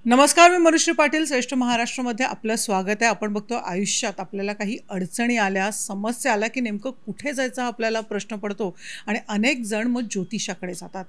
नमस्कार, मी मनुश्री पाटील. श्रेष्ठ महाराष्ट्रामध्ये आपलं स्वागत आहे. आपण बघतो आयुष्यात आपल्याला काही अडचणी आल्या, समस्या आल्या की नेमकं कुठे जायचा हा आपल्याला प्रश्न पडतो आणि अनेक जण मग ज्योतिषाकडे जातात.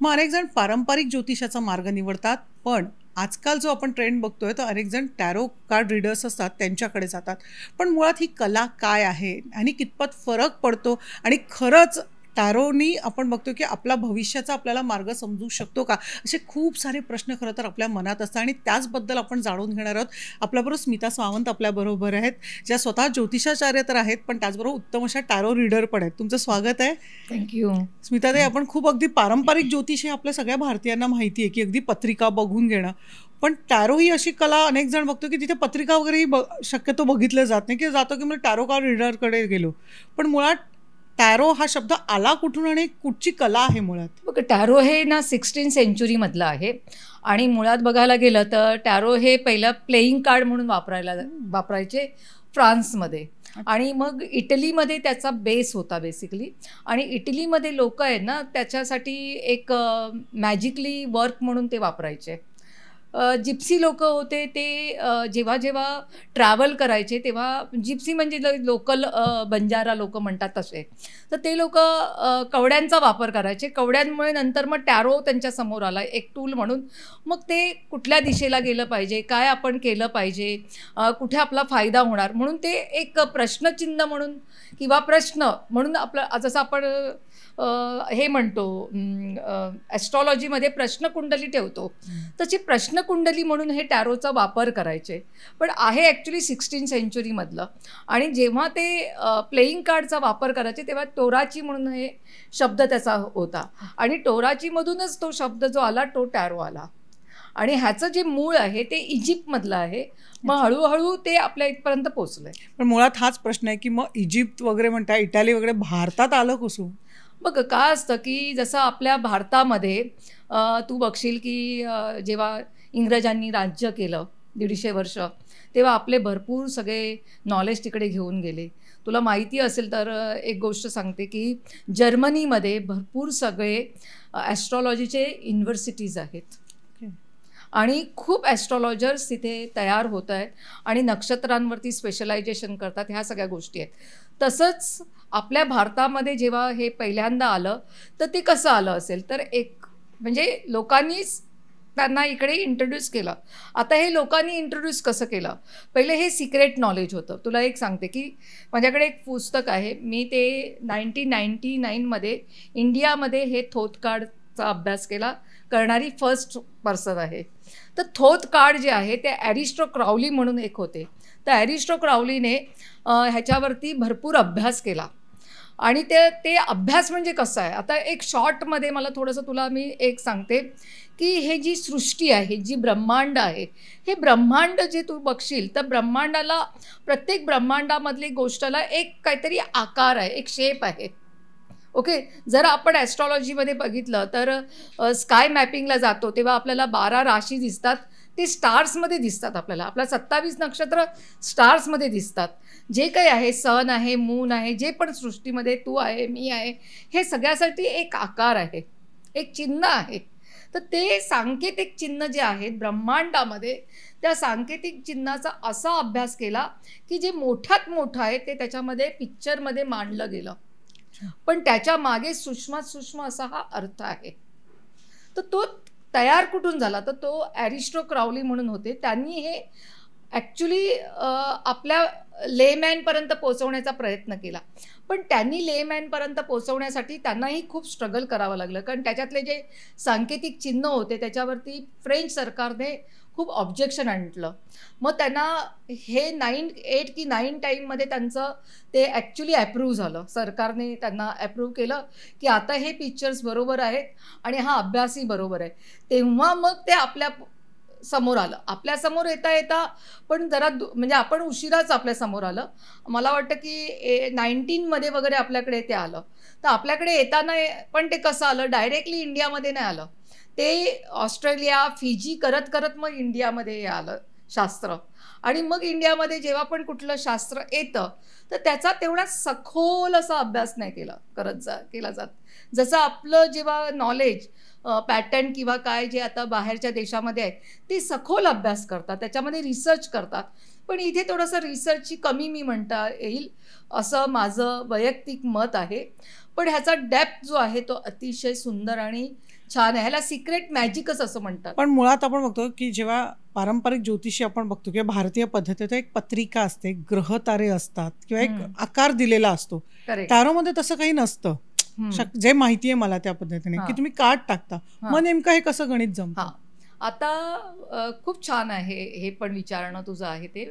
मग अनेक जण पारंपरिक ज्योतिषाचा मार्ग निवडतात, पण आजकाल जो आपण ट्रेंड बघतोय तर अनेक जण टॅरो कार्ड रीडर्स असतात त्यांच्याकडे जातात. पण मुळात ही कला काय आहे आणि कितपत फरक पडतो आणि खरंच टॅरोनी आपण बघतो की आपला भविष्याचा आपल्याला मार्ग समजू शकतो का? असे खूप सारे प्रश्न खरं तर आपल्या मनात असतात आणि त्याचबद्दल आपण जाणून घेणार आहोत. आपल्याबरोबर स्मिता सावंत आपल्याबरोबर आहेत, ज्या स्वतः ज्योतिषाचार्य तर आहेत, पण त्याचबरोबर उत्तम अशा टॅरो रीडर पण आहेत. तुमचं स्वागत आहे. थँक्यू. स्मिताताई, आपण खूप अगदी पारंपरिक ज्योतिष हे आपल्या सगळ्या भारतीयांना माहिती आहे की अगदी पत्रिका बघून घेणं. पण टॅरो ही अशी कला अनेक जण बघतो की तिथे पत्रिका वगैरेही शक्यतो बघितलं जात नाही, की जातो की मग टॅरो कार्ड रीडरकडे गेलो. पण मुळात टॅरो हा शब्द आला कुठून आणि कुठची कला आहे मुळात? बघ, टॅरो हे ना 16 सेंचुरीमधलं आहे आणि मुळात बघायला गेलं तर टॅरो हे पहिलं प्लेईंग कार्ड म्हणून वापरायचे फ्रान्समध्ये. आणि मग इटलीमध्ये त्याचा बेस होता बेसिकली. आणि इटलीमध्ये लोक आहेत ना, त्याच्यासाठी एक मॅजिकली वर्क म्हणून ते वापरायचे. जिप्सी लोक होते ते जेव्हा जेव्हा ट्रॅव्हल करायचे तेव्हा जिप्सी म्हणजे लोकल बंजारा लोक म्हणतात तसे, तर ते लोक कवड्यांचा वापर करायचे. कवड्यांमुळे नंतर मग टॅरो त्यांच्या समोर आला एक टूल म्हणून. मग ते कुठल्या दिशेला गेलं पाहिजे, काय आपण केलं पाहिजे, कुठे आपला फायदा होणार म्हणून ते एक प्रश्नचिन्ह म्हणून किंवा प्रश्न म्हणून आपलं जसं आपण हे म्हणतो ॲस्ट्रॉलॉजीमध्ये प्रश्नकुंडली ठेवतो, तशी प्रश्नकुंडली म्हणून हे टॅरोचा वापर करायचे. पण आहे ॲक्च्युली 16 सेंचुरीमधलं. आणि जेव्हा ते प्लेईंग कार्डचा वापर करायचे तेव्हा टोराची म्हणून हे शब्द त्याचा होता आणि टोराचीमधूनच तो शब्द जो आला तो टॅरो आला. आणि ह्याचं जे मूळ आहे ते इजिप्तमधलं आहे. मग हळूहळू ते आपल्या इथपर्यंत पोचलं आहे. पण मुळात हाच प्रश्न आहे की मग इजिप्त वगैरे म्हणता, इटाली वगैरे भारतात आलं कसं? बघ, काय असतं की जसं आपल्या भारतामध्ये तू बघशील की जेव्हा इंग्रजांनी राज्य केलं 150 वर्ष, तेव्हा आपले भरपूर सगळे नॉलेज तिकडे घेऊन गेले. तुला माहिती असेल तर एक गोष्ट सांगते की जर्मनीमध्ये भरपूर सगळे ॲस्ट्रॉलॉजीचे युनिव्हर्सिटीज आहेत आणि खूप ॲस्ट्रॉलॉजर्स तिथे तयार होत आहेत आणि नक्षत्रांवरती स्पेशलायझेशन करतात. ह्या सगळ्या गोष्टी आहेत. तसंच आपल्या भारतामध्ये जेव्हा हे पहिल्यांदा आलं तर ते कसं आलं असेल तर एक म्हणजे लोकांनीच त्यांना इकडे इंट्रोड्यूस केलं. आता हे लोकांनी इंट्रोड्यूस कसं केलं, पहिले हे सिक्रेट नॉलेज होतं. तुला एक सांगते की माझ्याकडे एक पुस्तक आहे, मी ते 1999मध्ये इंडियामध्ये हे थोथ कार्डचा अभ्यास करणारी फर्स्ट पर्सन आहे. तर थोथ कार्ड जे आहे ते ॲरिस्टो क्राउली म्हणून एक होते. तर ॲरिस्टो क्राउलीने ह्याच्यावरती भरपूर अभ्यास केला. आणि ते अभ्यास म्हणजे कसं आहे, आता एक शॉर्टमध्ये मला थोडंसं तुला मी एक सांगते की हे जी सृष्टी आहे, जी ब्रह्मांड आहे, हे ब्रह्मांड जे तू बघशील तर ब्रह्मांडाला, प्रत्येक ब्रह्मांडामधली गोष्टला एक काहीतरी आकार आहे, एक शेप आहे. ओके, जर आपण ॲस्ट्रॉलॉजीमध्ये बघितलं तर स्काय मॅपिंगला जातो तेव्हा आपल्याला 12 राशी दिसतात. ते स्टार्समध्ये दिसतात. आपल्या 27 नक्षत्र स्टार्समध्ये दिसतात. जे काही आहे, सन आहे, मून आहे, जे पण सृष्टीमध्ये तू आहे, मी आहे, हे सगळ्यासाठी एक आकार आहे, एक चिन्ह आहे. तर ते सांकेतिक चिन्ह जे आहेत ब्रह्मांडामध्ये, त्या सांकेतिक चिन्हाचा असा अभ्यास केला की जे मोठ्यात मोठं आहे ते त्याच्यामध्ये पिक्चरमध्ये मांडलं गेलं. पण त्याच्या मागे सूक्ष्मात सूक्ष्म असा हा अर्थ आहे. तर तो तयार कुठून झाला, तर तो ॲरिस्टो क्राउली म्हणून होते. त्यांनी हे ॲक्च्युली आपल्या लेमॅनपर्यंत पोहोचवण्याचा प्रयत्न केला. पण त्यांनी लेमॅनपर्यंत पोहोचवण्यासाठी त्यांनाही खूप स्ट्रगल करावं लागलं, कारण त्याच्यातले जे सांकेतिक चिन्ह होते त्याच्यावरती फ्रेंच सरकारने खूप ऑब्जेक्शन आणलं. मग त्यांना हे 8 की 9 टाईममध्ये त्यांचं ते ॲक्च्युली ॲप्रूव्ह झालं. सरकारने त्यांना ॲप्रूव्ह केलं की आता हे पिक्चर्स बरोबर आहेत आणि हा अभ्यासही बरोबर आहे. तेव्हा मग ते आपल्या समोर आलं. आपल्यासमोर येता येता पण जरा म्हणजे आपण उशिराच आपल्यासमोर आलं. मला वाटतं की 19मध्ये वगैरे आपल्याकडे ते आलं. तर आपल्याकडे येताना पण ते कसं आलं, डायरेक्टली इंडियामध्ये नाही आलं. ते ऑस्ट्रेलिया, फिजी करत करत मग इंडियामध्ये आलं शास्त्र. आणि मग इंडियामध्ये जेव्हा पण कुठलं शास्त्र येतं तर त्याचा तेवढा सखोल असा अभ्यास नाही केला जात. जसं आपलं जेव्हा नॉलेज पॅटर्न किंवा काय जे आता बाहेरच्या देशामध्ये आहे ते सखोल अभ्यास करतात, त्याच्यामध्ये रिसर्च करतात. पण इथे थोडंसं रिसर्चची कमी मी म्हणता येईल असं माझं वैयक्तिक मत आहे. पण ह्याचा डेप्थ जो आहे तो अतिशय सुंदर आणि छान आहे. ह्याला सिक्रेट मॅजिकच असं म्हणतात. पण मुळात आपण बघतो की जेव्हा पारंपरिक ज्योतिषी आपण बघतो किंवा भारतीय पद्धतीत एक पत्रिका असते, ग्रह तारे असतात किंवा एक आकार दिलेला असतो. करेक्ट. टॅरोमध्ये तसं काही नसतं. जे माहिती आहे मला त्या पद्धतीने की तुम्ही कार्ड टाकता, मग नेमकं हे कसं गणित जमतं? हां, आता खूप छान आहे हे पण विचारणं तुझं आहे ते.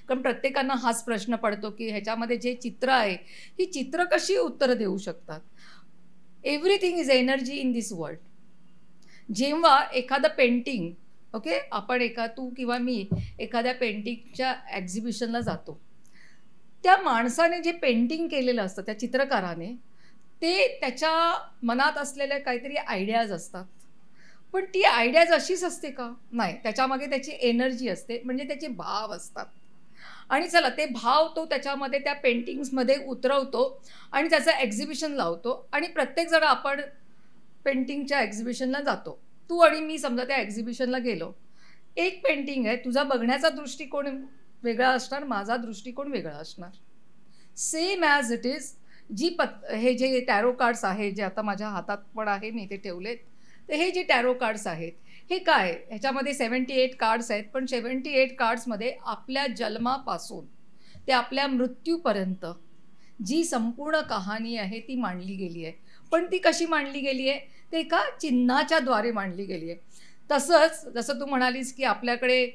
कारण प्रत्येकांना हाच प्रश्न पडतो की ह्याच्यामध्ये जे चित्र आहे ही चित्र कशी उत्तरं देऊ शकतात. Everything is energy in this world. जेव्हा एखादं पेंटिंग, ओके, आपण तू किंवा मी एखाद्या पेंटिंगच्या एक्झिबिशनला जातो, त्या माणसाने जे पेंटिंग केलेलं असतं त्या चित्रकाराने, ते त्याच्या मनात असलेल्या काहीतरी आयडियाज असतात. पण ती आयडियाज अशीच असते का? नाही, त्याच्यामागे त्याची एनर्जी असते, म्हणजे त्याचे भाव असतात. आणि चला ते भाव तो त्याच्यामध्ये त्या पेंटिंग्समध्ये उतरवतो आणि त्याचं एक्झिबिशन लावतो. आणि प्रत्येकजण आपण पेंटिंगच्या एक्झिबिशनला जातो. तू आणि मी समजा त्या एक्झिबिशनला गेलो, एक पेंटिंग आहे, तुझा बघण्याचा दृष्टिकोन वेगळा असणार, माझा दृष्टिकोन वेगळा असणार. Same as it is. हे जे टॅरो कार्ड्स आहे, जे आता माझ्या हातात पण आहे, मी ते ठेवलेत, तर हे जे टॅरो कार्ड्स आहेत हे काय, ह्याच्यामध्ये 78 कार्ड्स आहेत. पण 78 कार्ड्समध्ये आपल्या जन्मापासून ते आपल्या मृत्यूपर्यंत जी संपूर्ण कहाणी आहे ती मांडली गेली आहे. पण ती कशी मांडली गेली आहे? ते एका चिन्हाच्या द्वारे मांडली गेली आहे. तसंच जसं तू म्हणालीस की आपल्याकडे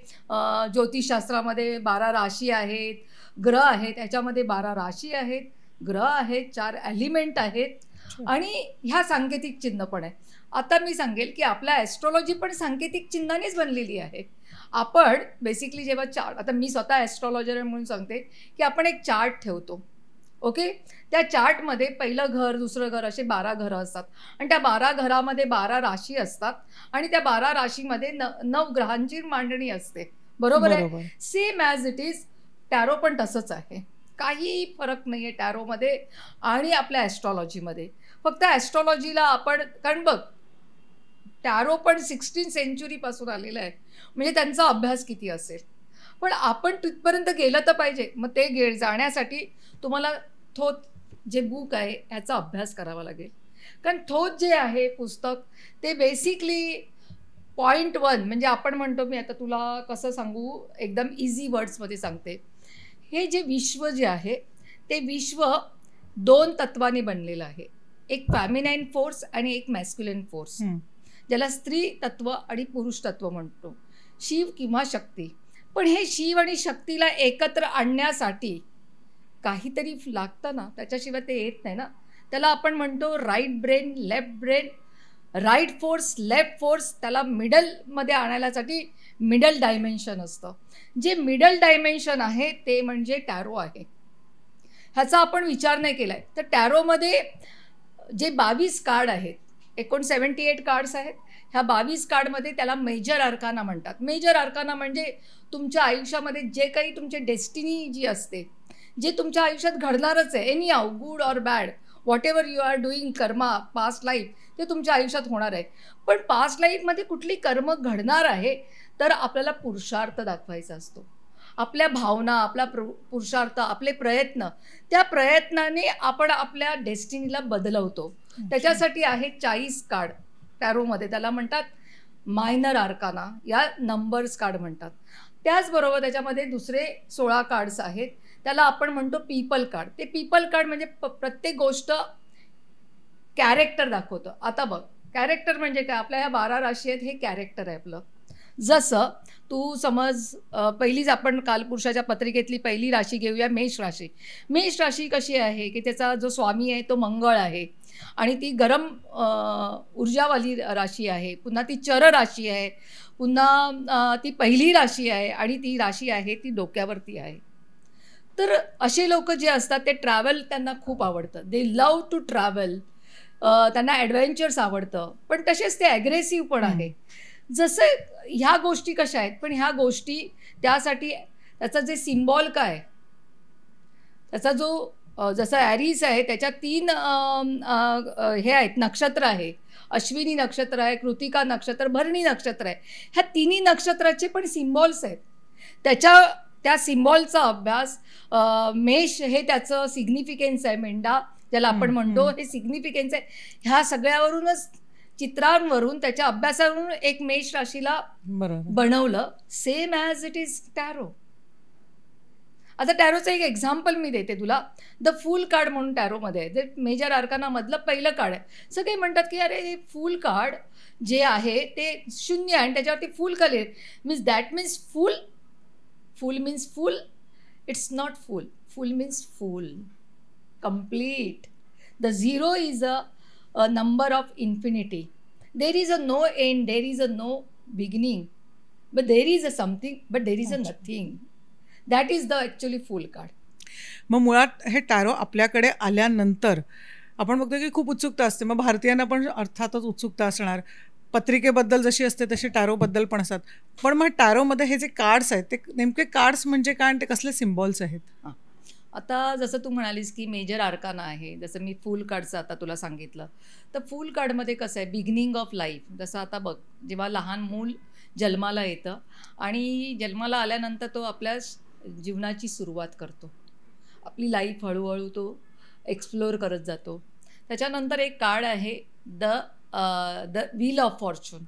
ज्योतिषशास्त्रामध्ये 12 राशी आहेत, ग्रह आहेत, ह्याच्यामध्ये 12 राशी आहेत, ग्रह आहेत, 4 एलिमेंट आहेत आणि ह्या सांकेतिक चिन्ह पण आहे. आता मी सांगेल की आपल्या ॲस्ट्रॉलॉजी पण सांकेतिक चिन्हानेच बनलेली आहे. आपण बेसिकली जेव्हा चार्ट, आता मी स्वतः ॲस्ट्रॉलॉजर म्हणून सांगते की आपण एक चार्ट ठेवतो, ओके. त्या चार्टमध्ये पहिलं घर, दुसरं घर, असे 12 घरं असतात आणि त्या 12 घरामध्ये 12 राशी असतात आणि त्या 12 राशीमध्ये 9 ग्रहांची मांडणी असते, बरोबर आहे. Same as it is tarot पण तसंच आहे. काही फरक नाही आहे टॅरोमध्ये आणि आपल्या ॲस्ट्रॉलॉजीमध्ये. फक्त ॲस्ट्रॉलॉजीला आपण, कारण बघ टॅरो पण 16th सेंचुरीपासून आलेलं आहे, म्हणजे त्यांचा अभ्यास किती असेल. पण आपण तिथपर्यंत गेलं तर पाहिजे. मग ते जाण्यासाठी तुम्हाला थोत जे बुक आहे ह्याचा अभ्यास करावा लागेल. कारण थोत जे आहे पुस्तक ते बेसिकली .1 म्हणजे आपण म्हणतो, मी आता तुला कसं सांगू, एकदम इझी वर्ड्समध्ये सांगते. हे जे विश्व जे आहे ते विश्व 2 तत्वांनी बनलेलं आहे. एक फॅमिनाईन फोर्स आणि एक मॅस्क्युलिन फोर्स, ज्याला स्त्री तत्व आणि पुरुष तत्व म्हणतो, शिव किंवा शक्ती. पण हे शिव आणि शक्तीला एकत्र आणण्यासाठी काहीतरी लागतं ना, त्याच्याशिवाय ते येत नाही ना. त्याला आपण म्हणतो right brain, left brain, right force, left force. त्याला मिडलमध्ये आणण्यासाठी मिडल डायमेन्शन असतं. जे मिडल डायमेन्शन आहे ते म्हणजे टॅरो आहे. ह्याचा आपण विचार नाही केला आहे. तर टॅरोमध्ये जे 22 कार्ड आहेत, एकूण 78 कार्ड्स आहेत. ह्या 22 कार्डमध्ये त्याला मेजर अर्काना म्हणतात. मेजर अर्काना म्हणजे तुमच्या आयुष्यामध्ये जे काही तुमचे डेस्टिनी जी असते, जे तुमच्या आयुष्यात घडणारच आहे, anyhow, good or bad, whatever you are doing, कर्मा, पास्ट लाईफ, ते तुमच्या आयुष्यात होणार आहे. पण पास्ट लाईफमध्ये कुठली कर्म घडणार आहे तर आपल्याला पुरुषार्थ दाखवायचा असतो. आपल्या भावना, आपला पुरुषार्थ, आपले प्रयत्न, त्या प्रयत्नाने आपण आपल्या डेस्टिनीला बदलवतो. त्याच्यासाठी आहे 40 कार्ड टॅरोमध्ये. त्याला म्हणतात मायनर आर्काना या नंबर्स कार्ड म्हणतात. त्याचबरोबर त्याच्यामध्ये दुसरे 16 कार्ड्स आहेत, त्याला आपण म्हणतो पीपल कार्ड. ते पीपल कार्ड म्हणजे प्रत्येक गोष्ट कॅरेक्टर दाखवतं. आता बघ, कॅरेक्टर म्हणजे काय, आपल्या ह्या 12 राशी आहेत, हे कॅरेक्टर आहे आपलं. जसं तू समज पहिलीच आपण कालपुरुषाच्या पत्रिकेतली पहिली राशी घेऊया, मेष राशी. मेष राशी कशी आहे की त्याचा जो स्वामी आहे तो मंगळ आहे आणि ती गरम ऊर्जावाली राशी आहे. पुन्हा ती चर राशी आहे, पुन्हा ती पहिली राशी आहे आणि ती राशी आहे ती डोक्यावरती आहे. तर असे लोक जे असतात ते ट्रॅव्हल त्यांना खूप आवडतं. They love to travel. त्यांना ॲडव्हेंचर्स आवडतं, पण तसेच ते ॲग्रेसिव्ह पण आहे. जसं ह्या गोष्टी कशा आहेत, पण ह्या गोष्टी त्यासाठी त्याचं जे सिम्बॉल काय, त्याचा जो जसं ॲरीस आहे त्याच्यात 3 हे आहेत, नक्षत्र आहे. अश्विनी नक्षत्र आहे, कृतिका नक्षत्र, भरणी नक्षत्र आहे. ह्या तिन्ही नक्षत्राचे पण सिम्बॉल्स आहेत. त्या सिम्बॉलचा अभ्यास, मेष हे त्याचं सिग्निफिकन्स आहे, मेंढा ज्याला आपण म्हणतो, हे सिग्निफिकन्स आहे. ह्या सगळ्यावरूनच, चित्रांवरून, त्याच्या अभ्यासावरून एक मेष राशीला बनवलं, same as it is tarot. आता टॅरोचं एक एक्झाम्पल मी देते तुला. द फूल कार्ड म्हणून टॅरोमध्ये आहे, जे मेजर आर्कानामधलं पहिलं कार्ड आहे. सगळे म्हणतात की अरे हे फूल कार्ड जे आहे ते 0 आहे आणि त्याच्यावरती फूल का लिहिलं, means that means fool. Full means full, it's not fool. Full means full, complete. The 0 is a number of infinity. There is a no end, there is a no beginning, but there is a something, but there is a nothing. That is the actually fool card. मग मुळात हे tarot आपल्याकडे आल्यानंतर आपण बघतो की खूप उत्सुकता असते. मग भारतीयांना पण अर्थातच उत्सुकता असणार. पत्रिकेबद्दल जशी असते तशी टॅरोबद्दल पण असतात. पण मग टॅरोमध्ये हे जे कार्ड्स आहेत ते नेमके कार्ड्स म्हणजे काय आणि ते कसले सिम्बॉल्स आहेत? आता जसं तू म्हणालीस की मेजर आर्काना आहे, जसं मी फूल कार्डचं आता तुला सांगितलं, तर फूल कार्डमध्ये कसं आहे, बिगिनिंग ऑफ लाईफ. जसं आता बघ, जेव्हा लहान मूल जन्माला येतं आणि जन्माला आल्यानंतर तो आपल्या जीवनाची सुरुवात करतो, आपली लाईफ हळूहळू तो एक्सप्लोअर करत जातो. त्याच्यानंतर एक कार्ड आहे द व्हील ऑफ फॉर्च्यून.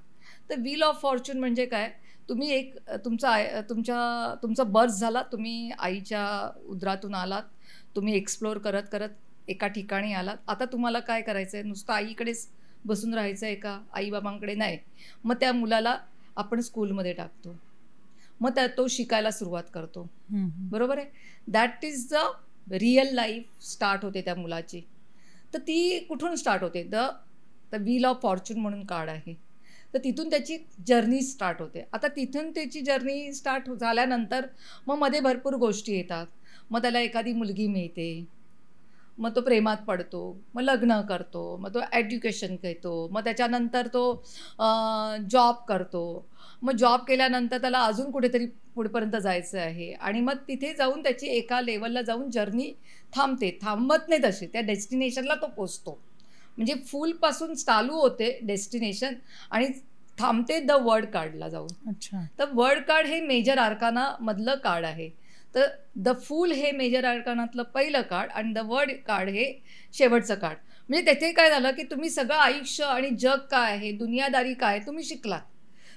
तर व्हील ऑफ फॉर्च्यून म्हणजे काय, तुम्ही एक तुमचा बर्थ झाला, तुम्ही आईच्या उदरातून आलात, तुम्ही एक्सप्लोअर करत करत एका ठिकाणी आलात. आता तुम्हाला काय करायचं आहे, नुसतं आईकडेच बसून राहायचं आहे का, आईबाबांकडे नाही. मग त्या मुलाला आपण स्कूलमध्ये टाकतो, मग तो शिकायला सुरुवात करतो, बरोबर आहे. That is the real life start होते त्या मुलाची. तर ती कुठून स्टार्ट होते, द व्हील ऑफ फॉर्च्यून म्हणून कार्ड आहे. तर तिथून त्याची जर्नी स्टार्ट होते. आता तिथून त्याची जर्नी स्टार्ट झाल्यानंतर मग मध्ये भरपूर गोष्टी येतात. मग त्याला एखादी मुलगी मिळते, मग तो प्रेमात पडतो, मग लग्न करतो, मग तो एज्युकेशन घेतो, मग त्याच्यानंतर तो जॉब करतो. मग जॉब केल्यानंतर त्याला अजून कुठेतरी पुढेपर्यंत जायचं आहे आणि मग तिथे जाऊन त्याची एका लेवलला जाऊन जर्नी थांबत नाही तशी, त्या डेस्टिनेशनला तो पोचतो. म्हणजे फूलपासून चालू होते डेस्टिनेशन आणि थांबते द वर्ड कार्डला जाऊन. अच्छा. तर वर्ड कार्ड हे मेजर आर्कानामधलं कार्ड आहे. तर द फूल हे मेजर आर्कानातलं पहिलं कार्ड आणि द वर्ड कार्ड हे शेवटचं कार्ड. म्हणजे तेथे काय झालं की तुम्ही सगळं आयुष्य आणि जग काय आहे, दुनियादारी काय, तुम्ही शिकलात.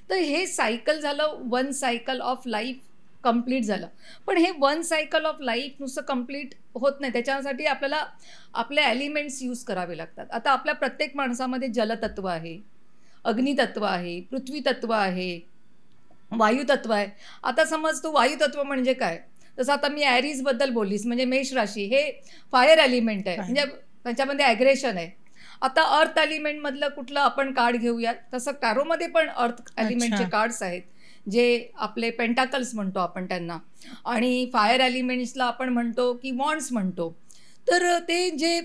तर हे सायकल झालं, 1 सायकल ऑफ लाईफ कंप्लीट झालं. पण हे 1 सायकल ऑफ लाईफ नुसतं कंप्लीट होत नाही, त्याच्यासाठी आपल्याला आपले ॲलिमेंट्स यूज करावे लागतात. आता आपल्या प्रत्येक माणसामध्ये जलतत्व आहे, अग्नितत्व आहे, पृथ्वीतत्व आहे, वायुतत्व आहे. आता समज तू वायुतत्व म्हणजे काय, तसं आता मी ॲरीजबद्दल बोललीस, म्हणजे मेष राशी हे फायर एलिमेंट आहे, म्हणजे त्याच्यामध्ये ॲग्रेशन आहे. आता अर्थ एलिमेंटमधलं कुठलं आपण कार्ड घेऊया, तसं टॅरोमध्ये पण अर्थ एलिमेंटचे कार्ड्स आहेत, जे आपले पेंटाकल्स म्हणतो आपण त्यांना, आणि फायर एलिमेंट्सला आपण म्हणतो की वॉन्ड्स म्हणतो. तर ते जे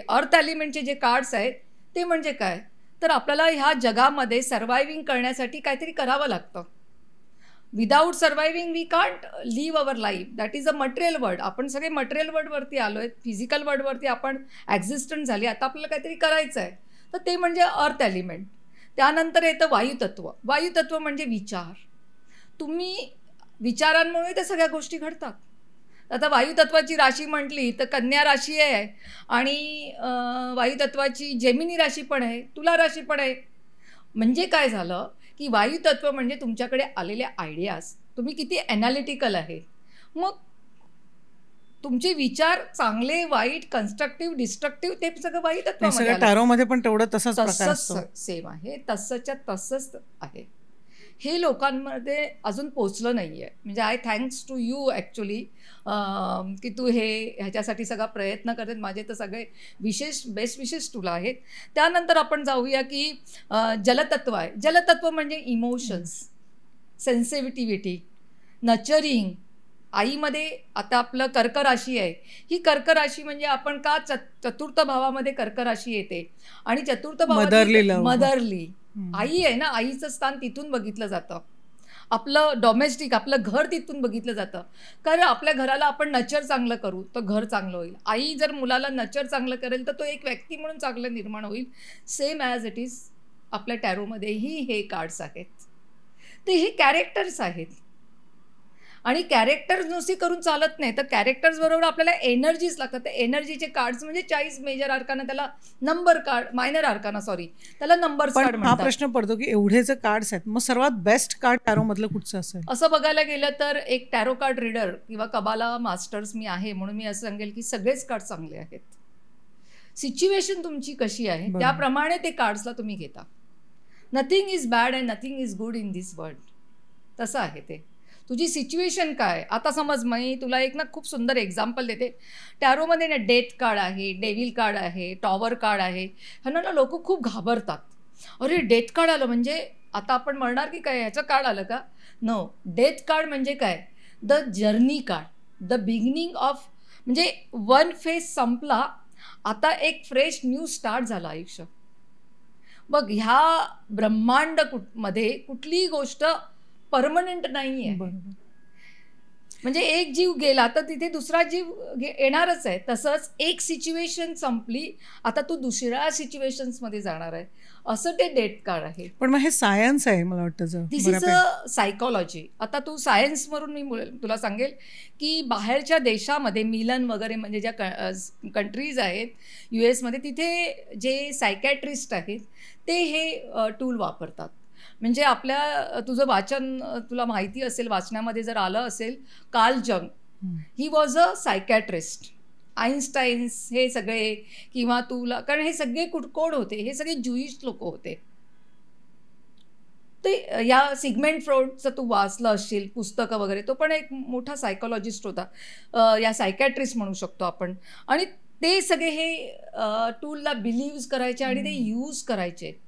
अर्थ एलिमेंटचे जे कार्ड्स आहेत ते म्हणजे काय, तर आपल्याला ह्या जगामध्ये सर्वायव्हिंग करण्यासाठी काहीतरी करावं लागतं. Without surviving we can't live our life. That is a material world. आपण सगळे मटेरियल वर्ल्डवरती आलो आहे, फिजिकल वर्ल्डवरती आपण ॲक्झिस्टंट झाली, आता आपल्याला काहीतरी करायचं आहे, तर ते म्हणजे अर्थ एलिमेंट. त्यानंतर येतं वायुतत्व. वायुतत्व म्हणजे विचार. तुम्ही विचारांमुळे त्या सगळ्या गोष्टी घडतात. आता वायुतत्वाची राशी म्हटली तर कन्या राशी आहे आणि वायुतत्वाची जेमिनी राशी पण आहे, तुला राशी पण आहे. म्हणजे काय झालं की वायुतत्व म्हणजे तुमच्याकडे आलेल्या आयडियाज, तुम्ही किती ॲनालिटिकल आहे, मग तुमचे विचार चांगले, वाईट, कन्स्ट्रक्टिव्ह, डिस्ट्रक्टिव्ह, ते सगळं वायुतत्वामध्ये आलं. टॅरोमध्ये पण तेवढं तसंच सेम आहे, तसंच्या तसंच आहे. हे लोकांमध्ये अजून पोचलं नाही आहे. म्हणजे I thanks to you actually की तू ह्याच्यासाठी सगळा प्रयत्न करते. माझे तर सगळे बेस्ट विशेष तुला आहेत. त्यानंतर आपण जाऊया की जलतत्व आहे. जलतत्व म्हणजे इमोशन्स, सेन्सिटिव्हिटी, नर्चरिंग. आईमध्ये आता आपलं कर्क राशी आहे, ही कर्क राशी म्हणजे आपण का चतुर्थ भावामध्ये कर्क राशी येते आणि चतुर्थ भावात मदरली, आई आहे ना, आईचं स्थान तिथून बघितलं जातं. आपलं डोमेस्टिक, आपलं घर तिथून बघितलं जातं. कारण आपल्या घराला आपण नचर चांगलं करू तर घर चांगलं होईल. आई जर मुलाला नचर चांगलं करेल तर तो एक व्यक्ती म्हणून चांगलं निर्माण होईल. सेम ॲज इट इज आपल्या टॅरोमध्येही हे कार्ड्स आहेत. ते हे कॅरेक्टर्स आहेत आणि कॅरेक्टर्स नुसती करून चालत नाही, तर कॅरेक्टर्स बरोबर आपल्याला एनर्जीज लागतात. ते एनर्जीचे कार्ड्स म्हणजे 40 मेजर आर्काना, त्याला नंबर कार्ड, मायनर आर्काना सॉरी, त्याला नंबर कार्ड पण हा म्हणतात. प्रश्न पडतो की एवढे जे कार्ड्स आहेत, मग सर्वात बेस्ट कार्ड टॅरो मधलं कुठचं असेल? असं बघायला गेलं तर एक टॅरो कार्ड रीडर किंवा कबाला मास्टर्स मी आहे म्हणून मी असं सांगेल की सगळेच कार्ड चांगले आहेत. सिच्युएशन तुमची कशी आहे बरोबर. त्याप्रमाणे ते कार्ड्सला तुम्ही घेता. Nothing is bad and nothing is good in this world. तसं आहे ते. तुझी सिच्युएशन काय. आता समज मी तुला एक ना खूप सुंदर एक्झाम्पल देते. टॅरोमध्ये ना डेथ कार्ड आहे, डेव्हिल कार्ड आहे, टॉवर कार्ड आहे. ह्यांना ना लोक खूप घाबरतात. अरे डेथ कार्ड आलं म्हणजे आता आपण म्हणणार की काय ह्याचं कार्ड आलं का. नो, डेथ कार्ड म्हणजे काय, the journey card, the beginning of, म्हणजे वन फेज संपला, आता एक फ्रेश न्यू स्टार्ट झालं आयुष्य. बघ ह्या ब्रह्मांड मध्ये कुठलीही गोष्ट परमनंट नाही आहे. बरोबर. म्हणजे एक जीव गेला तर तिथे दुसरा जीव येणारच आहे. तसंच एक सिच्युएशन संपली, आता तू दुसऱ्या सिच्युएशन्समध्ये जाणार आहे. असं ते डेट कार्ड आहे. पण मग हे सायन्स आहे मला वाटतं. दिस इज अ सायकॉलॉजी. आता तू सायन्सवरून मी तुला सांगेल की बाहेरच्या देशामध्ये मिलन वगैरे म्हणजे ज्या कंट्रीज आहेत US मध्ये, तिथे जे सायकॅट्रिस्ट आहेत ते हे टूल वापरतात. म्हणजे आपल्या तुझं वाचन तुला माहिती असेल, वाचनामध्ये जर आलं असेल, Carl Jung, he was a psychiatrist. Einsteins हे सगळे किंवा तुला, कारण हे सगळे कोण होते, हे सगळे ज्युईश लोक होते. ते या सिगमेंट फ्रॉइडचं तू वाचलं असशील पुस्तकं वगैरे, तो पण एक मोठा सायकॉलॉजिस्ट होता. या सायकॅट्रिस्ट म्हणू शकतो आपण. आणि ते सगळे हे टूलला बिलीव्ह करायचे आणि ते यूज करायचे.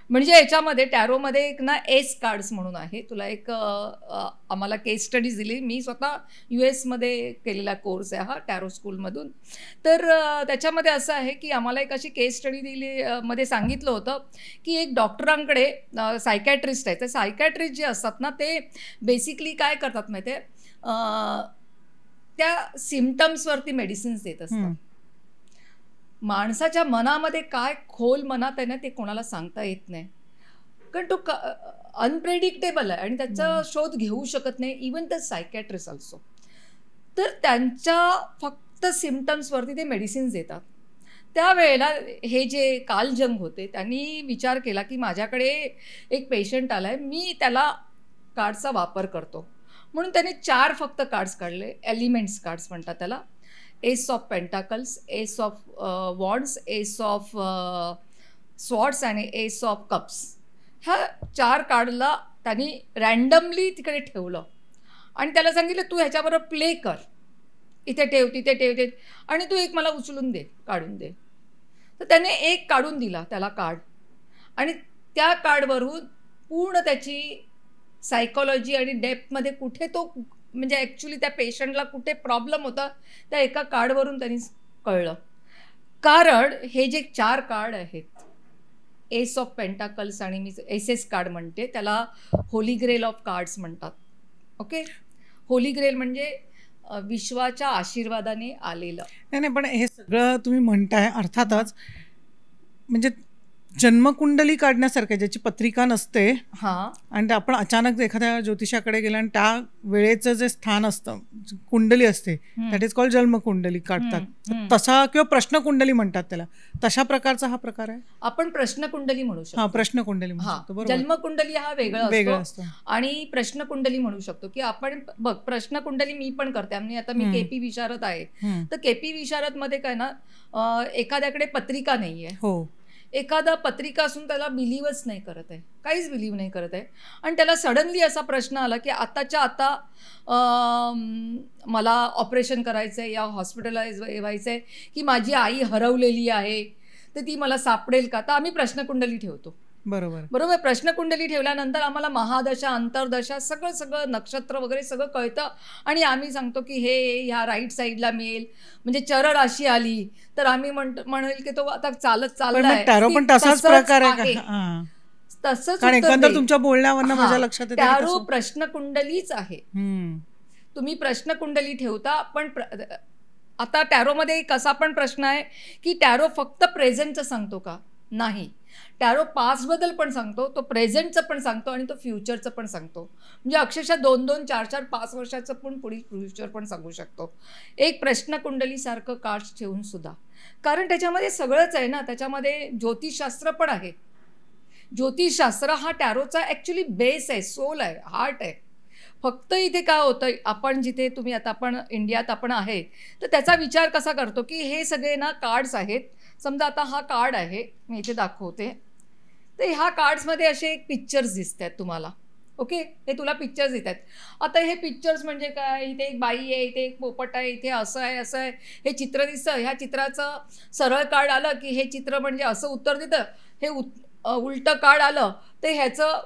म्हणजे याच्यामध्ये टॅरोमध्ये एक ना एस कार्ड्स म्हणून आहे. तुला एक आम्हाला केस स्टडीज दिली. मी स्वतः US केलेला कोर्स आहे हा टॅरो स्कूलमधून. तर त्याच्यामध्ये असं आहे की आम्हाला एक अशी केस स्टडी मध्ये सांगितलं होतं की एक डॉक्टरांकडे सायकॅट्रिस्ट आहे. तर सायकॅट्रिस्ट जे असतात ना, ते बेसिकली काय करतात माहिती आहे, त्या सिम्पटम्सवरती मेडिसिन्स देत असतात. माणसाच्या मनामध्ये काय खोल मनात आहे ना, ते कोणाला सांगता येत नाही. कारण तो अनप्रेडिक्टेबल आहे आणि त्याचा शोध घेऊ शकत नाही इवन द सायकॅट्रिस्ट ऑल्सो. तर त्यांच्या फक्त सिम्पटम्सवरती ते मेडिसिन्स देतात. त्यावेळेला हे जे कार्ल जंग होते त्यांनी विचार केला की माझ्याकडे एक पेशंट आला आहे, मी त्याला कार्डचा वापर करतो. म्हणून त्याने 4 फक्त कार्ड्स काढले. एलिमेंट्स कार्ड्स म्हणतात त्याला. S of pentacles, S of wands, S of swords आणि एस ऑफ कप्स. ह्या 4 कार्डला त्यांनी रॅन्डमली तिकडे ठेवलं आणि त्याला सांगितलं तू ह्याच्याबरोबर प्ले कर, इथे ठेव, तिथे ठेव, आणि तू एक मला उचलून दे, काढून दे. तर त्याने एक काढून दिला त्याला कार्ड, आणि त्या कार्डवरून पूर्ण त्याची सायकॉलॉजी आणि डेप्थमध्ये कुठे तो, म्हणजे ॲक्च्युली त्या पेशंटला कुठे प्रॉब्लेम होता त्या एका कार्डवरून त्यांनी कळलं. कारण हे जे 4 कार्ड आहेत, एस ऑफ पेंटाकल्स आणि मी SS कार्ड म्हणते, त्याला होली ग्रेल ऑफ कार्ड्स म्हणतात. ओके, होली ग्रेल म्हणजे विश्वाच्या आशीर्वादाने आलेलं. नाही, पण हे सगळं तुम्ही म्हणताय अर्थातच म्हणजे जन्मकुंडली काढण्यासारखं, ज्याची पत्रिका नसते आणि आपण अचानक एखाद्या ज्योतिषाकडे गेलं आणि त्या वेळेचं जे स्थान असतं, कुंडली असते, दॅट इज कॉल्ड जन्मकुंडली काढतात. तसा किंवा प्रश्नकुंडली म्हणतात त्याला, तशा प्रकारचा हा प्रकार आहे. आपण प्रश्नकुंडली म्हणू शकतो. हा, प्रश्नकुंडली म्हणू शकतो. जन्मकुंडली हा वेगळा असतो आणि प्रश्नकुंडली म्हणू शकतो की आपण बघ, प्रश्नकुंडली मी पण करते. आणि आता मी KP विशारद आहे, तर KP विशारद मध्ये काय ना, एखाद्याकडे पत्रिका नाहीये, हो, एखादा पत्रिका असून त्याला बिलीव्हच नाही करत आहे, काहीच बिलीव्ह नाही करत आहे, आणि त्याला सडनली असा प्रश्न आला की आताच्या आता मला ऑपरेशन करायचं आहे या हॉस्पिटलाइज व्हायचं आहे, की माझी आई हरवलेली आहे तर ती मला सापडेल का. तर आम्ही प्रश्नकुंडली ठेवतो. बरोबर. प्रश्नकुंडली ठेवल्यानंतर आम्हाला महादशा, अंतर्दशा, सगळं नक्षत्र वगैरे सगळं कळतं आणि आम्ही सांगतो की हे ह्या राईट साईडला मिळेल. म्हणजे चर राशी आली तर आम्ही म्हणेल की तो आता चालत चाललाय. तसंच कारण उत्तर एकंदर देईल. तुमच्या बोलण्यावरनं हां, माझ्या लक्षात येतं की टॅरो तसं. प्रश्नकुंडलीच आहे. हम्म. तुम्ही प्रश्नकुंडली ठेवता, पण आता टॅरोमध्ये कसा पण प्रश्न आहे की टॅरो फक्त प्रेझेंटचं सांगतो का? नाही. टॅरो पास्टबद्दल पण सांगतो, तो प्रेझेंटचं पण सांगतो आणि तो फ्युचरचं पण सांगतो. म्हणजे अक्षरशः 2-2, 4-4, 5 वर्षाचं पण पुढील फ्युचर पण सांगू शकतो. एक प्रश्नकुंडलीसारखं कार्ड्स ठेवून सुद्धा. कारण त्याच्यामध्ये सगळंच आहे ना, त्याच्यामध्ये ज्योतिषशास्त्र पण आहे. ज्योतिषशास्त्र हा टॅरोचा ॲक्च्युली बेस आहे, सोल आहे, हार्ट आहे. फक्त इथे काय होतं, आपण जिथे तुम्ही आता आपण इंडियात आपण आहे, तर त्याचा विचार कसा करतो की हे सगळे ना कार्ड्स आहेत. समजा आता हा कार्ड आहे, मी इथे दाखवते. तर ह्या कार्ड्समध्ये असे एक पिक्चर्स दिसत आहेत तुम्हाला. ओके, हे तुला पिक्चर्स येत आहेत. आता हे पिक्चर्स म्हणजे काय, इथे एक बाई आहे, इथे एक पोपट आहे, इथे असं आहे, असं आहे, हे चित्र दिसतं. ह्या चित्राचं सरळ कार्ड आलं की हे चित्र म्हणजे असं उत्तर देतं. हे उलटं कार्ड आलं तर ह्याचं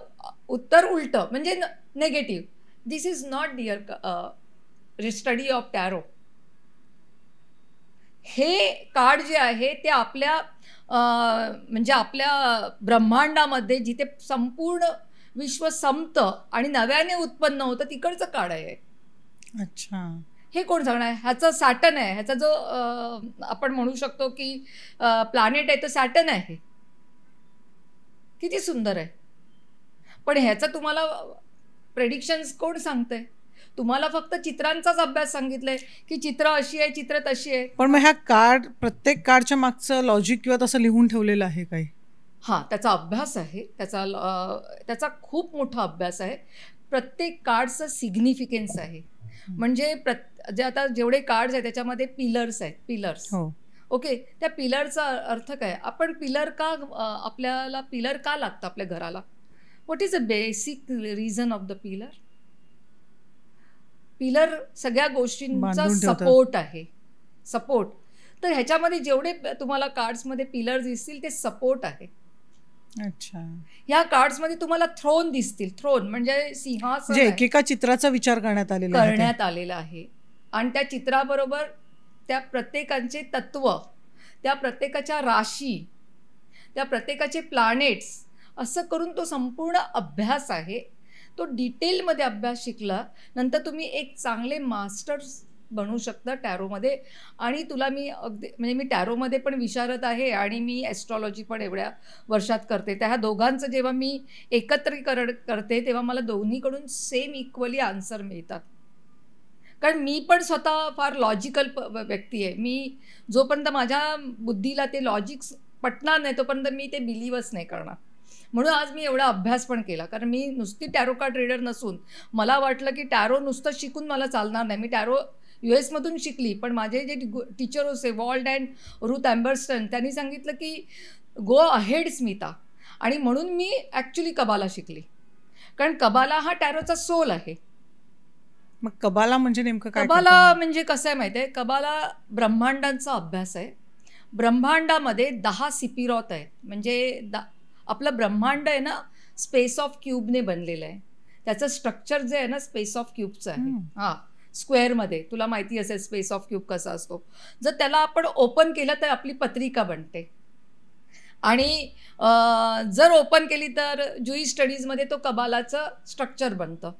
उत्तर उलटं म्हणजे negative. This is not dear study of tarot. हे कार्ड जे आहे ते आपल्या म्हणजे आपल्या ब्रह्मांडामध्ये जिथे संपूर्ण विश्व संपतं आणि नव्याने उत्पन्न होतं तिकडचं कार्ड आहे. अच्छा. हे कोण सांगणार? ह्याचं सॅटर्न आहे, ह्याचा जो आपण म्हणू शकतो की प्लॅनेट आहे तो सॅटर्न आहे. किती सुंदर आहे. पण ह्याचं तुम्हाला प्रेडिक्शन्स कोण सांगतंय? तुम्हाला फक्त चित्रांचाच अभ्यास सांगितलाय की चित्र अशी आहे, चित्र तशी आहे. पण मग ह्या कार्ड, प्रत्येक कार्डच्या मागचं लॉजिक किंवा तसं लिहून ठेवलेलं आहे काही? हां, त्याचा अभ्यास आहे. त्याचा खूप मोठा अभ्यास आहे. प्रत्येक कार्डचं सिग्निफिकन्स आहे. म्हणजे जे आता जेवढे कार्ड्स आहेत त्याच्यामध्ये पिलर्स आहेत, पिलर्स. हो. ओके, त्या पिलरचा अर्थ काय? आपण पिलर का आपल्याला पिलर का लागतं आपल्या घराला? What is the basic reason of the pillar? Pillar सगळ्या गोष्टींचा बांधून ठेवतात. सपोर्ट आहे. सपोर्ट. तर ह्याच्यामध्ये जेवढे तुम्हाला कार्ड्समध्ये पिलर दिसतील ते सपोर्ट आहे. अच्छा. ह्या कार्ड्समध्ये तुम्हाला थ्रोन दिसतील. थ्रोन म्हणजे सिंहासन म्हणजे आहे, एकेका चित्राचा विचार करण्यात आलेला आहे ते. करण्यात आलेला आहे. आणि त्या चित्राबरोबर त्या प्रत्येकाचे तत्व, त्या प्रत्येकाच्या राशी, त्या प्रत्येकाचे प्लॅनेट्स असं करून तो संपूर्ण अभ्यास आहे. तो डिटेलमध्ये अभ्यास शिकला नंतर तुम्ही एक चांगले मास्टर्स बनू शकता टॅरोमध्ये. आणि तुला मी अगदी म्हणजे मी टॅरोमध्ये पण विशारद आहे आणि मी ॲस्ट्रॉलॉजी पण एवढ्या वर्षात करते. त्या ह्या दोघांचं जेव्हा मी एकत्रीकरण करते तेव्हा मला दोन्हीकडून सेम इक्वली आन्सर मिळतात. कारण मी पण स्वतः फार लॉजिकल व्यक्ती आहे. मी जोपर्यंत माझ्या बुद्धीला ते लॉजिक्स पटणार नाही तोपर्यंत मी ते बिलीव्हच नाही करणार. म्हणून आज मी एवढा अभ्यास पण केला. कारण मी नुसती टॅरो कार्ड रीडर नसून मला वाटलं की टॅरो नुसतं शिकून मला चालणार नाही. मी टॅरो US मधून शिकली, पण माझे जे टीचर होते वॉल्ड अँड रुथ एम्बर्स्टन त्यांनी सांगितलं की गो अहेड स्मिता. आणि म्हणून मी ॲक्च्युली कबाला शिकली. कारण कबाला हा टॅरोचा सोल आहे. मग कबाला म्हणजे नेमकं काय? कबाला म्हणजे कसं आहे माहिती आहे? कबाला ब्रह्मांडांचा अभ्यास आहे. ब्रह्मांडामध्ये 10 सिपिरॉत आहेत. म्हणजे आपलं ब्रह्मांड आहे ना स्पेस ऑफ क्यूबने बनलेलं आहे. त्याचं स्ट्रक्चर जे आहे ना स्पेस ऑफ क्यूबचं आहे. हां, स्क्वेअरमध्ये तुला माहिती असेल स्पेस ऑफ क्यूब कसा असतो. जर त्याला आपण ओपन केलं तर आपली पत्रिका बनते. आणि जर ओपन केली तर ज्यूइश स्टडीजमध्ये तो कबालाचं स्ट्रक्चर बनतं,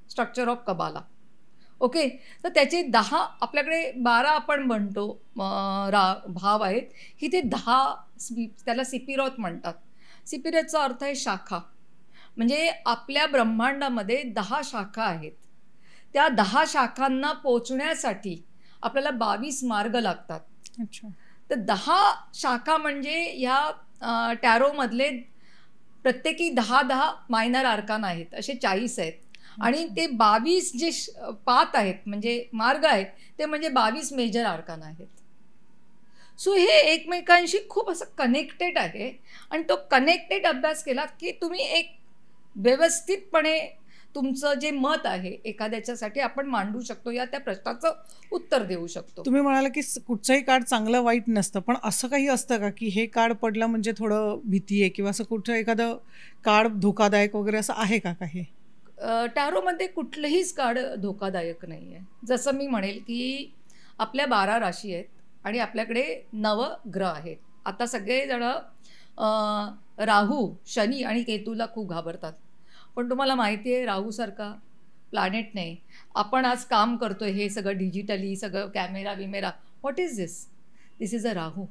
स्ट्रक्चर ऑफ कबाला. ओके, तर त्याचे 10 आपल्याकडे 12 आपण म्हणतो भाव आहेत. ही ते 10 त्याला सिपिरॉत म्हणतात. सिपिरॉतचा अर्थ आहे शाखा. म्हणजे आपल्या ब्रह्मांडामध्ये 10 शाखा आहेत. त्या 10 शाखांना पोचण्यासाठी आपल्याला 22 मार्ग लागतात. अच्छा. तर 10 शाखा म्हणजे ह्या टॅरोमधले प्रत्येकी 10-10 मायनर आर्कान आहेत. असे 40 आहेत. आणि ते 22 जे पाथ आहेत म्हणजे मार्ग आहेत ते म्हणजे 22 मेजर आर्कान आहेत. सो हे एकमेकांशी खूप असं कनेक्टेड आहे. आणि तो कनेक्टेड अभ्यास केला की तुम्ही एक व्यवस्थितपणे तुमचं जे मत आहे एखाद्याच्यासाठी आपण मांडू शकतो या त्या प्रश्नाचं उत्तर देऊ शकतो. तुम्ही म्हणाला की कुठचंही कार्ड चांगलं वाईट नसतं, पण असं काही असतं का की हे कार्ड पडलं म्हणजे थोडं भीती आहे किंवा असं कुठं एखादं कार्ड धोकादायक वगैरे असं आहे का काही? टॅरोमध्ये कुठलंहीच कार्ड धोकादायक नाही आहे. जसं मी म्हणेल की आपल्या 12 राशी आहेत आणि आपल्याकडे 9 ग्रह आहेत. आता सगळेजण राहू, शनी आणि केतूला खूप घाबरतात. पण तुम्हाला माहिती आहे राहूसारखा प्लॅनेट नाही. आपण आज काम करतोय हे सगळं डिजिटली, सगळं कॅमेरा-बिमेरा. What is this? This is a Rahu.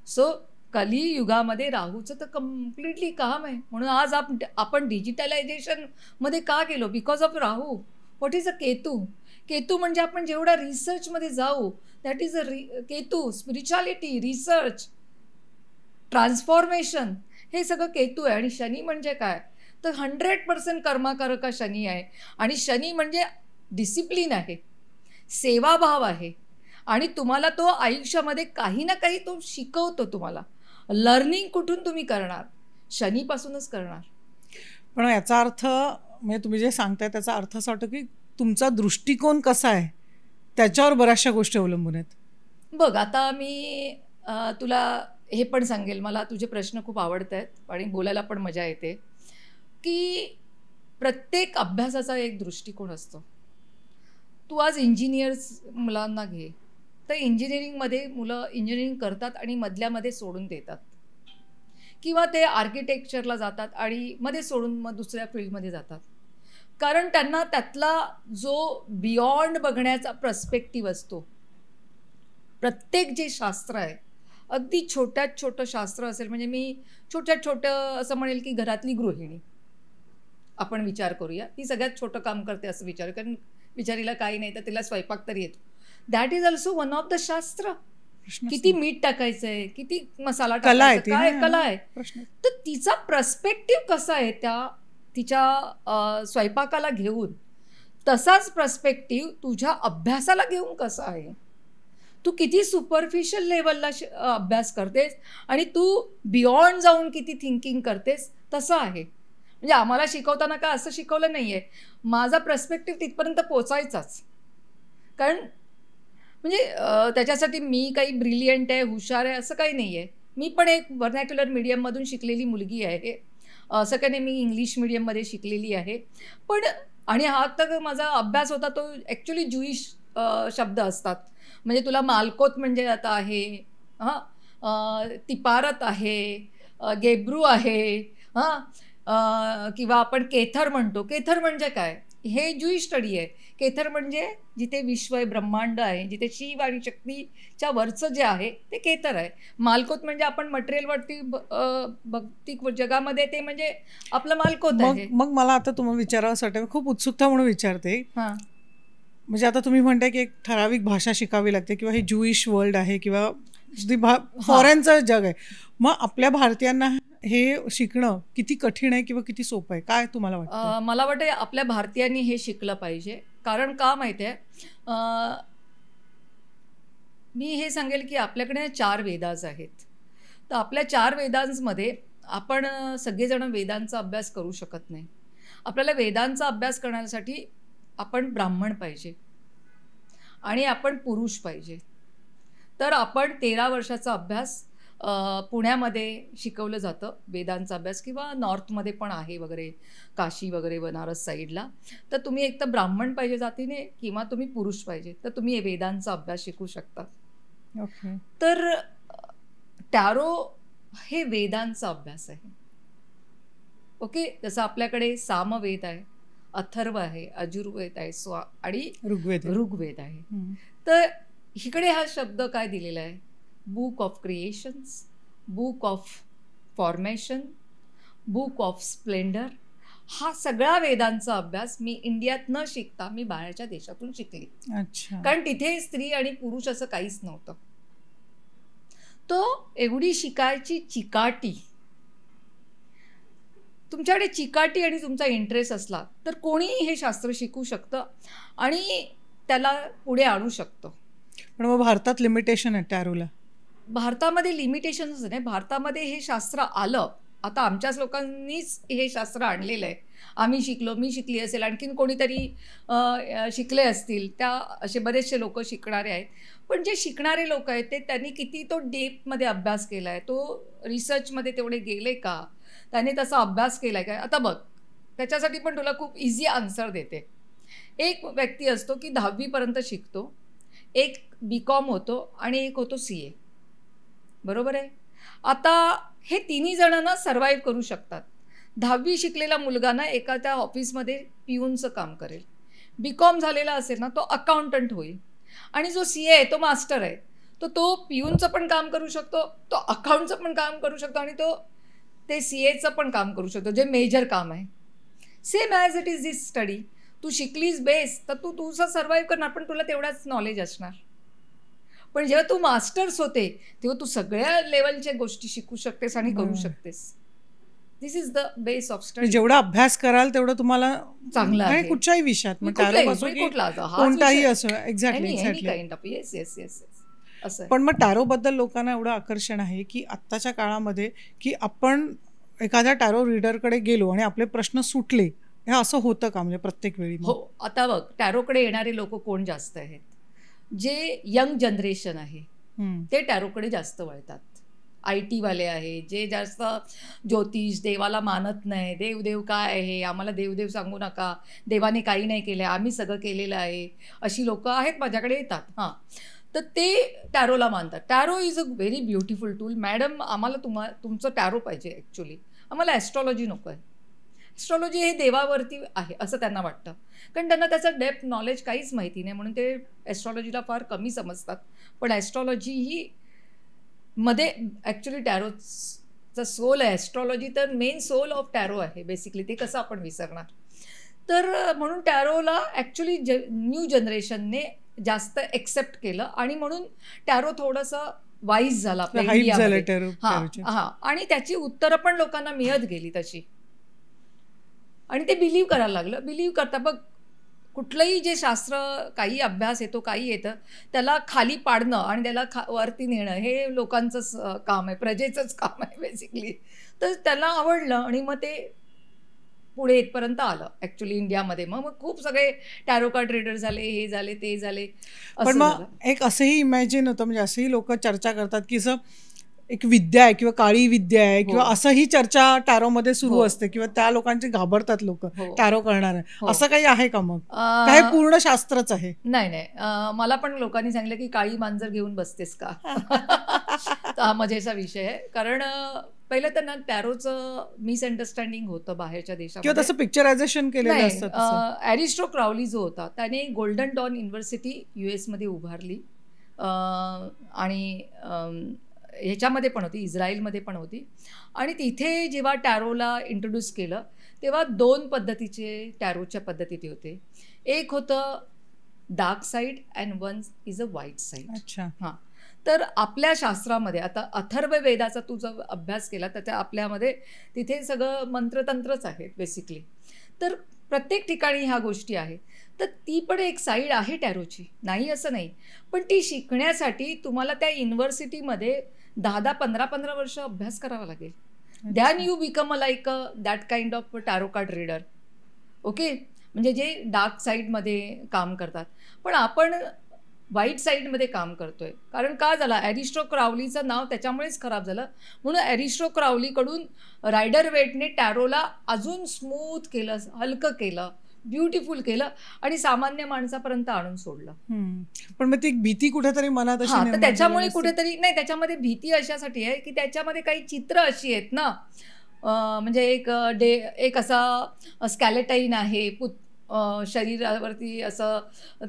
So कलियुगामध्ये राहूचं तर कम्प्लिटली काम आहे. म्हणून आज आपण डिजिटलायझेशनमध्ये का गेलो? बिकॉज ऑफ राहू. What is a Ketu? Ketu म्हणजे आपण जेवढा रिसर्चमध्ये जाऊ, that is Ketu. Spirituality, research, transformation, हे सगळं केतू आहे. आणि शनी म्हणजे काय? तर 100% कर्माकारक हा शनी आहे. आणि शनी म्हणजे डिसिप्लिन आहे, सेवाभाव आहे. आणि तुम्हाला तो आयुष्यामध्ये काही ना काही तो शिकवतो. तुम्हाला लर्निंग कुठून तुम्ही करणार? शनीपासूनच करणार. पण याचा अर्थ म्हणजे तुम्ही जे सांगताय त्याचा अर्थ असा वाटतो की तुमचा दृष्टिकोन कसा आहे त्याच्यावर बऱ्याचशा गोष्टी अवलंबून आहेत. बघ आता मी तुला हे पण सांगेल, मला तुझे प्रश्न खूप आवडत आहेत आणि बोलायला पण मजा येते, की प्रत्येक अभ्यासाचा एक दृष्टिकोन असतो. तू आज इंजिनियर्स मुलांना घे, तर इंजिनिअरिंगमध्ये मुलं इंजिनिअरिंग करतात आणि मधल्यामध्ये सोडून देतात, किंवा ते आर्किटेक्चरला जातात आणि मध्ये सोडून मग दुसऱ्या फील्डमध्ये जातात. कारण त्यांना त्यातला जो बियॉन्ड बघण्याचा पर्स्पेक्टिव्ह असतो. प्रत्येक जे शास्त्र आहे, अगदी छोट्यात छोटं शास्त्र असेल, म्हणजे मी छोट्यात छोटं असं म्हणेल की घरातली गृहिणी आपण विचार करूया, ती सगळ्यात छोटं काम करते असं विचार, कारण बिचारीला काही नाही तर तिला स्वयंपाक तरी येतो. That is also one of the शास्त्र. किती मीठ टाकायचंय, किती मसाला टाकायचा, काय कला आहे. तर तिचा पर्स्पेक्टिव्ह कसा आहे त्या तिच्या स्वयंपाकाला घेऊन, तसाच पर्स्पेक्टिव्ह तुझ्या अभ्यासाला घेऊन कसा आहे. तू किती सुपरफिशियल लेवलला अभ्यास करतेस आणि तू बियॉन्ड जाऊन किती थिंकिंग करतेस तसं आहे. म्हणजे आम्हाला शिकवताना का असं शिकवलं नाही आहे, माझा पर्स्पेक्टिव्ह तिथपर्यंत पोचायचाच. कारण म्हणजे त्याच्यासाठी मी काही ब्रिलियंट आहे, हुशार आहे असं काही नाही आहे. मी पण एक व्हर्नॅक्युलर मीडियममधून शिकलेली मुलगी आहे. असं काही नाही मी इंग्लिश मीडियममध्ये शिकलेली आहे. पण आणि हा तर माझा अभ्यास होता तो ॲक्च्युली ज्युईश शब्द असतात. म्हणजे तुला मालकोत म्हणजे आता आहे, हां, तिपारत आहे, गेब्रू आहे, हां, किंवा आपण केथर म्हणतो. केथर म्हणजे काय? हे ज्युईश स्टडी आहे. केथर म्हणजे जिथे विश्व आहे, ब्रह्मांड आहे, जिथे शिव आणि शक्तीच्या वरचं जे आहे ते केथर आहे. मालकोत म्हणजे आपण मटेरियलवरती भौतिक जगामध्ये ते म्हणजे आपलं मालकोत आहे. मग मला आता तुम्हाला विचारावंसं वाटतं, खूप उत्सुकता म्हणून विचारते. हां, म्हणजे आता तुम्ही म्हणताय की एक ठराविक भाषा शिकावी लागते किंवा हे ज्युईश वर्ल्ड आहे किंवा फॉरेनचं जग आहे. मग आपल्या भारतीयांना हे शिकणं किती कठीण आहे किंवा किती सोपं आहे, काय तुम्हाला वाटतं? मला वाटतं आपल्या भारतीयांनी हे शिकलं पाहिजे. कारण का माहिती आहे, मी हे सांगेल की आपल्याकडे 4 वेदाज आहेत. तर आपल्या 4 वेदांमध्ये आपण सगळेजण वेदांचा अभ्यास करू शकत नाही. आपल्याला वेदांचा अभ्यास करण्यासाठी आपण ब्राह्मण पाहिजे आणि आपण पुरुष पाहिजे. तर आपण 13 वर्षाचा अभ्यास पुण्यामध्ये शिकवलं जातं वेदांचा अभ्यास, किंवा नॉर्थमध्ये पण आहे वगैरे, काशी वगैरे बनारस साईडला. तर तुम्ही एक तर ब्राह्मण पाहिजे जातीने किंवा तुम्ही पुरुष पाहिजे, तर तुम्ही वेदांचा अभ्यास शिकू शकता. ओके. तर टॅरो हे वेदांचा अभ्यास आहे. ओके, जसं आपल्याकडे सामवेद आहे, अथर्व आहे, अजुर्वेद आहे, आणि ऋग्वेद आहे. तर इकडे हा शब्द काय दिलेला आहे? Book of creations, book of formation, book of splendour. हा सगळा वेदांचा अभ्यास मी इंडियात न शिकता मी बाहेरच्या देशातून शिकली. अच्छा. कारण तिथे स्त्री आणि पुरुष असं काहीच नव्हतं. तो एवढी शिकायची चिकाटी, तुमच्याकडे चिकाटी आणि तुमचा इंटरेस्ट असला तर कोणीही हे शास्त्र शिकू शकतं आणि त्याला पुढे आणू शकतं. पण मग भारतात लिमिटेशन आहे टॅरोला? भारतामध्ये लिमिटेशनच नाही. भारतामध्ये हे शास्त्र आलं, आता आमच्याच लोकांनीच हे शास्त्र आणलेलं आहे. आम्ही शिकलो, मी शिकली असेल, आणखीन कोणीतरी शिकले असतील, त्या असे बरेचसे लोक शिकणारे आहेत. पण जे शिकणारे लोक आहेत ते त्यांनी किती तो डेपमध्ये अभ्यास केला आहे, तो रिसर्चमध्ये तेवढे गेले का, त्याने तसा अभ्यास केला आहे का. आता बघ, त्याच्यासाठी पण तुला खूप इझी आन्सर देते. एक व्यक्ती असतो की 10वीपर्यंत शिकतो, एक BCom होतो आणि एक होतो CA. बरोबर आहे. आता हे तिन्ही जणांना सर्व्हाइव्ह करू शकतात. 10वी शिकलेला मुलगा ना एका त्या ऑफिसमध्ये पिऊनचं काम करेल. BCom झालेला असेल ना तो अकाउंटंट होईल. आणि जो CA आहे तो मास्टर आहे, तो पिऊनचं पण काम करू शकतो, तो अकाउंटचं पण काम करू शकतो आणि ते CAचं पण काम करू शकतो, जे मेजर काम आहे. Same as it is this study. तू शिकलीस बेस तर तू तुझं सर्व्हाइव्ह करणार, पण तुला तेवढाच नॉलेज असणार. पण जेव्हा तू मास्टर्स होते तेव्हा तू सगळ्या लेवलच्या गोष्टी शिकू शकतेस आणि करू शकतेस. This is the base of study. जेवढा अभ्यास कराल तेवढं तुम्हाला चांगलं आहे. आणि कुठच्याही विषयात कोणताही असो. एक्झॅक्टली. येस येस येस असं. पण मग टॅरोबद्दल लोकांना एवढं आकर्षण आहे की आत्ताच्या काळामध्ये की आपण एखाद्या टॅरो रीडरकडे गेलो आणि आपले प्रश्न सुटले, हे असं होतं का म्हणजे प्रत्येक वेळी? हो. आता बघ, टॅरोकडे येणारे लोक कोण जास्त आहेत? जे यंग जनरेशन आहे ते टॅरोकडे जास्त वळतात. IT वाले आहे, जे जास्त ज्योतिष देवाला मानत नाही, देव काय आहे, आम्हाला देव सांगू नका, देवाने काही नाही केलं आहे, आम्ही सगळं केलेलं आहे, अशी लोक आहेत माझ्याकडे येतात. हां, तर ते टॅरोला मानतात. Tarot is a very beautiful tool. Madam, आम्हाला तुमचं टॅरो पाहिजे, ॲक्च्युली आम्हाला ॲस्ट्रॉलॉजी नको आहे. ॲस्ट्रॉलॉजी हे देवावरती आहे असं त्यांना वाटतं, कारण त्यांना त्याचं डेप्थ नॉलेज काहीच माहिती नाही, म्हणून ते ॲस्ट्रॉलॉजीला फार कमी समजतात. पण ॲस्ट्रॉलॉजी ही मध्ये ॲक्च्युली टॅरोचा सोल आहे. ॲस्ट्रॉलॉजी तर मेन सोल ऑफ टॅरो आहे बेसिकली. ते कसं आपण विसरणार? तर म्हणून टॅरोला ॲक्च्युली न्यू जनरेशनने जास्त एक्सेप्ट केलं आणि म्हणून टॅरो थोडंसं वाईज झाला आपल्या इंडियामध्ये. हां, आणि त्याची उत्तरं पण लोकांना मिळत गेली तशी, आणि ते बिलीव्ह करायला लागलं. बिलीव्ह करता बघ, कुठलंही जे शास्त्र, काही अभ्यास येतो, काही येतं, त्याला खाली पाडणं आणि त्याला वरती नेणं हे लोकांचंच काम आहे, प्रजेचंच काम आहे बेसिकली. तर त्याला आवडलं आणि मग ते पुढे इथपर्यंत आलं ॲक्च्युली इंडियामध्ये. मग खूप सगळे टॅरो कार्ड रीडर झाले, हे झाले, ते झाले. पण मग एक असंही इमॅजिन होतं, म्हणजे असंही लोक चर्चा करतात की असं एक विद्या आहे किंवा काळी विद्या आहे किंवा असंही चर्चा टॅरोमध्ये सुरू असते किंवा त्या लोकांचे घाबरतात लोक टॅरो करणार आहे, असं काही आहे का? मग काय पूर्ण शास्त्रच आहे? नाही, मला पण लोकांनी सांगितलं की काळी मांजर घेऊन बसतेस का? हा मजेचा विषय आहे. कारण पहिलं तर ना टॅरोचं मिसअंडरस्टँडिंग होतं बाहेरच्या देशात, किंवा तसं पिक्चरायझेशन केलेलं असतं. ॲरिस्टो क्राउली जो होता त्याने गोल्डन डॉन युनिव्हर्सिटी US मध्ये उभारली, आणि ह्याच्यामध्ये पण होती, इस्रायलमध्ये पण होती. आणि तिथे जेव्हा टॅरोला इंट्रोड्यूस केलं तेव्हा 2 पद्धतीचे टॅरोच्या पद्धती होते. एक होतं dark side and one is a white side. अच्छा. हां, तर आपल्या शास्त्रामध्ये आता अथर्व वेदाचा तू जर अभ्यास केला तर त्या आपल्यामध्ये तिथे सगळं मंत्रतंत्रच आहेत बेसिकली. तर प्रत्येक ठिकाणी ह्या गोष्टी आहेत. तर ती पण एक साईड आहे टॅरोची, नाही असं नाही. पण ती शिकण्यासाठी तुम्हाला त्या युनिव्हर्सिटीमध्ये 10-10, 15-15 वर्ष अभ्यास करावा लागेल. Than you become like that kind of tarot card reader. Okay, म्हणजे जे डार्क साईडमध्ये काम करतात. पण आपण व्हाईट साईडमध्ये काम करतोय. कारण का झालं, ॲरिस्टो क्राउलीचं नाव त्याच्यामुळेच खराब झालं. म्हणून ॲरिस्टो क्राउलीकडून रायडर वेटने टॅरोला अजून स्मूथ केलं, हलकं केलं, ब्युटिफुल केलं आणि सामान्य माणसापर्यंत आणून सोडलं. पण मग ती भीती कुठेतरी मनात अशी, तर त्याच्यामुळे कुठेतरी नाही, त्याच्यामध्ये भीती अशासाठी आहे की त्याच्यामध्ये काही चित्र अशी आहेत ना, म्हणजे एक असा स्कॅलेटाईन आहे, शरीरावरती असं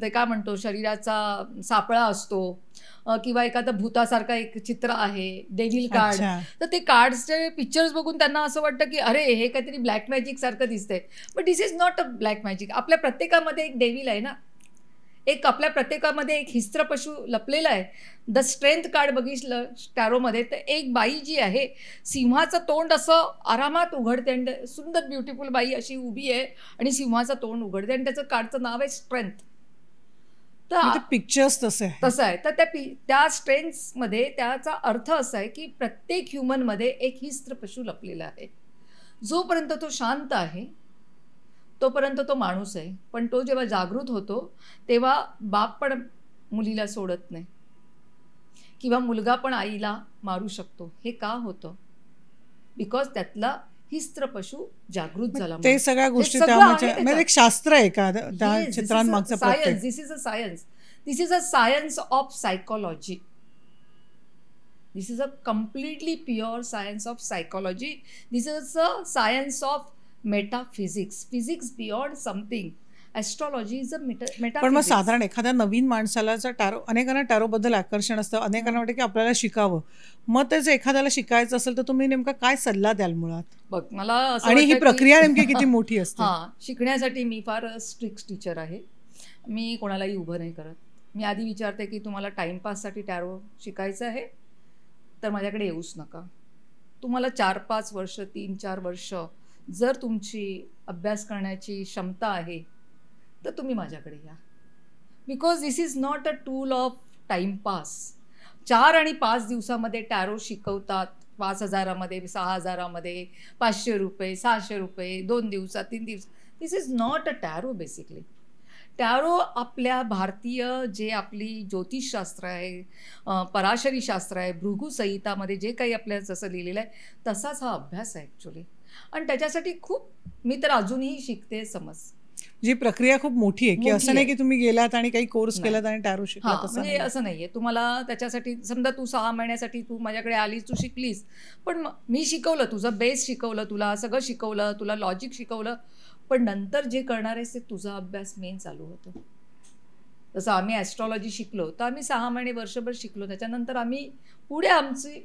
ते काय म्हणतो, शरीराचा सापळा असतो, किंवा एखादा भूतासारखा एक चित्र आहे, डेव्हिल कार्ड. तर ते कार्ड्सचे पिक्चर्स बघून त्यांना असं वाटतं की अरे हे काहीतरी ब्लॅक मॅजिक सारखं दिसतंय. But this is not a black magic. आपल्या प्रत्येकामध्ये एक डेव्हिल आहे ना, आपल्या प्रत्येकामध्ये एक हिस्त्र पशु लपलेला आहे. द स्ट्रेंथ कार्ड बघितलं टॅरोमध्ये तर एक बाई जी आहे, सिंहाचं तोंड असं आरामात उघडते आणि सुंदर ब्युटिफुल बाई अशी उभी आहे आणि सिंहाचं तोंड उघडते आणि त्याचं कार्डचं नाव आहे स्ट्रेंथ. तर पिक्चर्स तसं आहे. तर त्या स्ट्रेंथमध्ये त्याचा अर्थ असा आहे की प्रत्येक ह्युमनमध्ये एक हिस्त्र पशु लपलेला आहे. जोपर्यंत तो शांत आहे तोपर्यंत तो माणूस आहे. पण तो जेव्हा जागृत होतो तेव्हा बाप पण मुलीला सोडत नाही किंवा मुलगा पण आईला मारू शकतो. हे का होतं? बिकॉज त्यातला हिस्त्र पशु जागृत झाला. ते सगळ्या गोष्टी त्यामध्ये एक शास्त्र आहे का त्या चित्रांमागचं? Science. This is a science. This is a science of psychology. This is a completely pure science of psychology. This is a science of metaphysics. Physics beyond something. Astrology is a पण मग metaphysics. साधारण एखाद्या नवीन माणसाला जर tarot, अनेकांना टॅरोबद्दल आकर्षण असतं, अनेकांना वाटतं की आपल्याला शिकावं, मग ते जर एखाद्याला शिकायचं असेल तर तुम्ही नेमका काय सल्ला द्याल मुळात? बघ, मला असं आणि ही वाटतं की प्रक्रिया नेमकी किती मोठी असते? हां, शिकण्यासाठी मी फार स्ट्रिक्ट टीचर आहे. मी कोणालाही उभं नाही करत. मी आधी विचारते की तुम्हाला टाईमपाससाठी टॅरो शिकायचं आहे, तर माझ्याकडे येऊच नका. तुम्हाला 4-5 वर्ष, 3-4 वर्ष जर तुमची अभ्यास करण्याची क्षमता आहे, तर तुम्ही माझ्याकडे या. Because this is not a tool of timepass. 4 आणि 5 दिवसामध्ये टॅरो शिकवतात. 5,000 मध्ये, 6,000 मध्ये, ₹500, ₹600, 2 दिवसात, 3 दिवसात. This is not a tarot basically. Tarot आपल्या भारतीय जे आपली ज्योतिषशास्त्र आहे, पराशरी शास्त्र आहे, भृगु संहितामध्ये जे काही आपल्या जसं लिहिलेलं आहे, तसाच हा अभ्यास आहे ॲक्च्युली. आणि त्याच्यासाठी खूप मी तर अजूनही शिकते समज. जी प्रक्रिया खूप मोठी आहे, की मोठी असं नाही आहे. की तुम्ही गेलात आणि काही कोर्स नाही. केलात आणि टॅरो शिकलात, हां, असं म्हणजे नाही. असं नाहीये. तुम्हाला त्याच्यासाठी समजा तू 6 महिन्यासाठी तू माझ्याकडे आलीस, तू शिकलीस. पण मी शिकवलं, तुझं बेस शिकवलं, तुला सगळं शिकवलं, तुला लॉजिक शिकवलं. पण नंतर जे करणार आहेस ते तुझा अभ्यास मेन चालू होतो. जसं आम्ही ॲस्ट्रॉलॉजी शिकलो, तर आम्ही 6 महिने, वर्षभर शिकलो. त्याच्यानंतर आम्ही पुढे आमची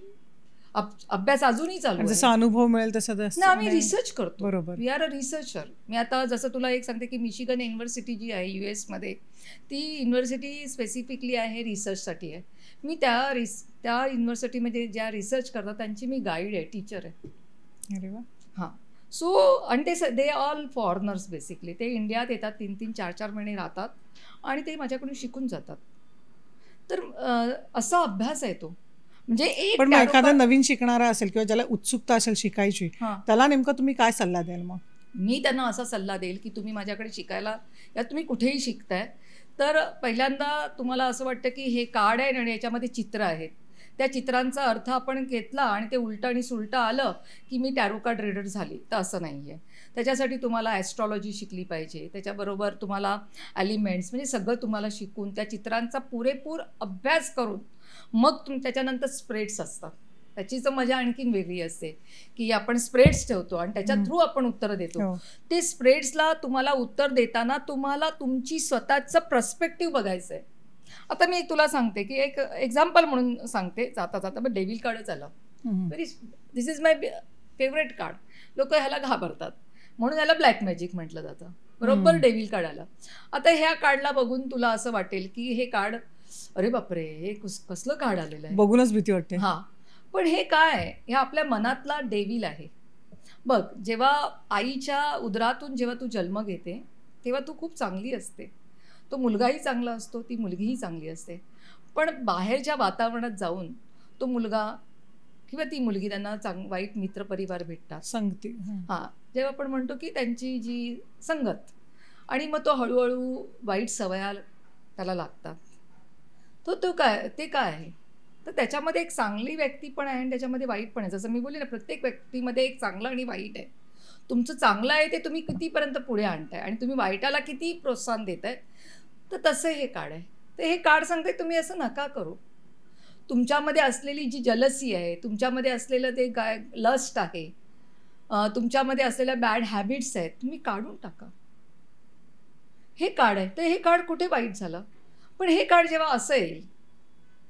अभ्यास अजूनही चालू आणि आहे. जसा अनुभव मिळेल तसं ना आम्ही रिसर्च करतो. बरोबर. We are a researcher. मी आता जसं तुला एक सांगते की मिशिगन युनिव्हर्सिटी जी आहे US मध्ये, ती युनिव्हर्सिटी स्पेसिफिकली आहे रिसर्चसाठी आहे. मी त्या युनिव्हर्सिटीमध्ये ज्या रिसर्च करतात त्यांची मी गाईड आहे, टीचर आहे. अरे वा. हां. सो आणि दे ऑल फॉरेनर्स बेसिकली. ते इंडियात येतात, 3-3, 4-4 महिने राहतात आणि ते माझ्याकडून शिकून जातात. तर असा अभ्यास आहे तो. म्हणजे एक पण मग टॅरो एखादा कार्ड. नवीन शिकणारा असेल किंवा ज्याला उत्सुकता असेल शिकायची, हां. त्याला नेमका तुम्ही काय सल्ला द्याल मग? मी त्यांना असा सल्ला देईल की तुम्ही माझ्याकडे शिकायला या, तुम्ही कुठेही शिकताय, तर पहिल्यांदा तुम्हाला असं वाटतं की हे कार्ड आहे आणि याच्यामध्ये चित्र आहेत. त्या चित्रांचा अर्थ आपण घेतला आणि ते उलटं आणि सुलटं आलं की मी टॅरो कार्ड रीडर झाली, तर असं नाही आहे. त्याच्यासाठी तुम्हाला ॲस्ट्रॉलॉजी शिकली पाहिजे. त्याच्याबरोबर तुम्हाला ॲलिमेंट्स म्हणजे सगळं तुम्हाला शिकून त्या चित्रांचा पुरेपूर अभ्यास करून मग त्याच्यानंतर स्प्रेड्स असतात. त्याचीच मजा आणखीन वेगळी असते की आपण स्प्रेड्स ठेवतो आणि त्याच्या थ्रू आपण उत्तरं देतो. हो. ते स्प्रेड्सला तुम्हाला उत्तर देताना तुम्हाला तुमची स्वतःचं पर्स्पेक्टिव्ह बघायचं आहे. आता मी तुला सांगते की एक एक्झाम्पल म्हणून सांगते जाता जाता, पण डेव्हिल कार्डच आलं. दिस इज माय फेवरेट कार्ड. लोक ह्याला घाबरतात म्हणून ह्याला ब्लॅक मॅजिक म्हटलं जातं. बरोबर डेव्हिल कार्ड आलं. आता ह्या कार्डला बघून तुला असं वाटेल की हे कार्ड, अरे बापरे, हे कसलं कार्ड आलेलं आहे, बघूनच भीती वाटते. हां. पण हे काय आहे? हे आपल्या मनातला डेव्हिल आहे. बघ, जेव्हा आईच्या उदरातून जेव्हा तू जन्म घेते, तेव्हा तू खूप चांगली असते. तो मुलगाही चांगला असतो, ती मुलगीही चांगली असते. पण बाहेरच्या वातावरणात जाऊन तो मुलगा किंवा ती मुलगी त्यांना वाईट मित्रपरिवार भेटतात. सांगते. हां, जेव्हा आपण म्हणतो की त्यांची जी संगत आणि मग तो हळूहळू वाईट सवया त्याला लागतात. तो काय, ते काय आहे? तर त्याच्यामध्ये एक चांगली व्यक्ती पण आहे आणि त्याच्यामध्ये वाईट पण आहे. जसं मी बोलले ना, प्रत्येक व्यक्तीमध्ये एक चांगलं आणि वाईट आहे. तुमचं चांगलं आहे ते तुम्ही कितीपर्यंत पुढे आणताय आणि तुम्ही वाईटाला किती प्रोत्साहन देताय, तर तसं हे कार्ड आहे. तर हे कार्ड सांगते तुम्ही असं नका करू. तुमच्यामध्ये असलेली जी जलसी आहे, तुमच्यामध्ये असलेलं ते लस्ट आहे, तुमच्यामध्ये असलेल्या बॅड हॅबिट्स आहेत, तुम्ही काढून टाका. हे कार्ड आहे. तर हे कार्ड कुठे वाईट झालं? पण हे कार्ड जेव्हा असं येईल,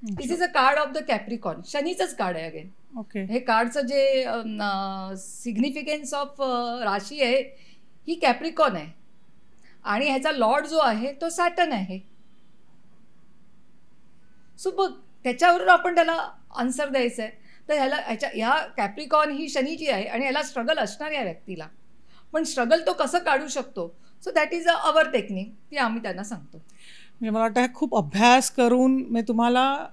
this is a card of the Capricorn. शनीचंच कार्ड आहे अगेन. ओके. हे कार्डचं जे सिग्निफिकन्स ऑफ राशी आहे, ही कॅप्रिकॉन आहे आणि ह्याचा लॉर्ड जो आहे तो सॅटर्न आहे. सो बघ, त्याच्यावरून आपण त्याला आन्सर द्यायचं आहे. तर ह्या कॅप्रिकॉन ही शनीची आहे आणि ह्याला स्ट्रगल असणार या व्यक्तीला. पण स्ट्रगल तो कसं काढू शकतो, so that is our technique, ती आम्ही त्यांना सांगतो. म्हणजे मला वाटतं खूप अभ्यास करून म्हणजे तुम्हाला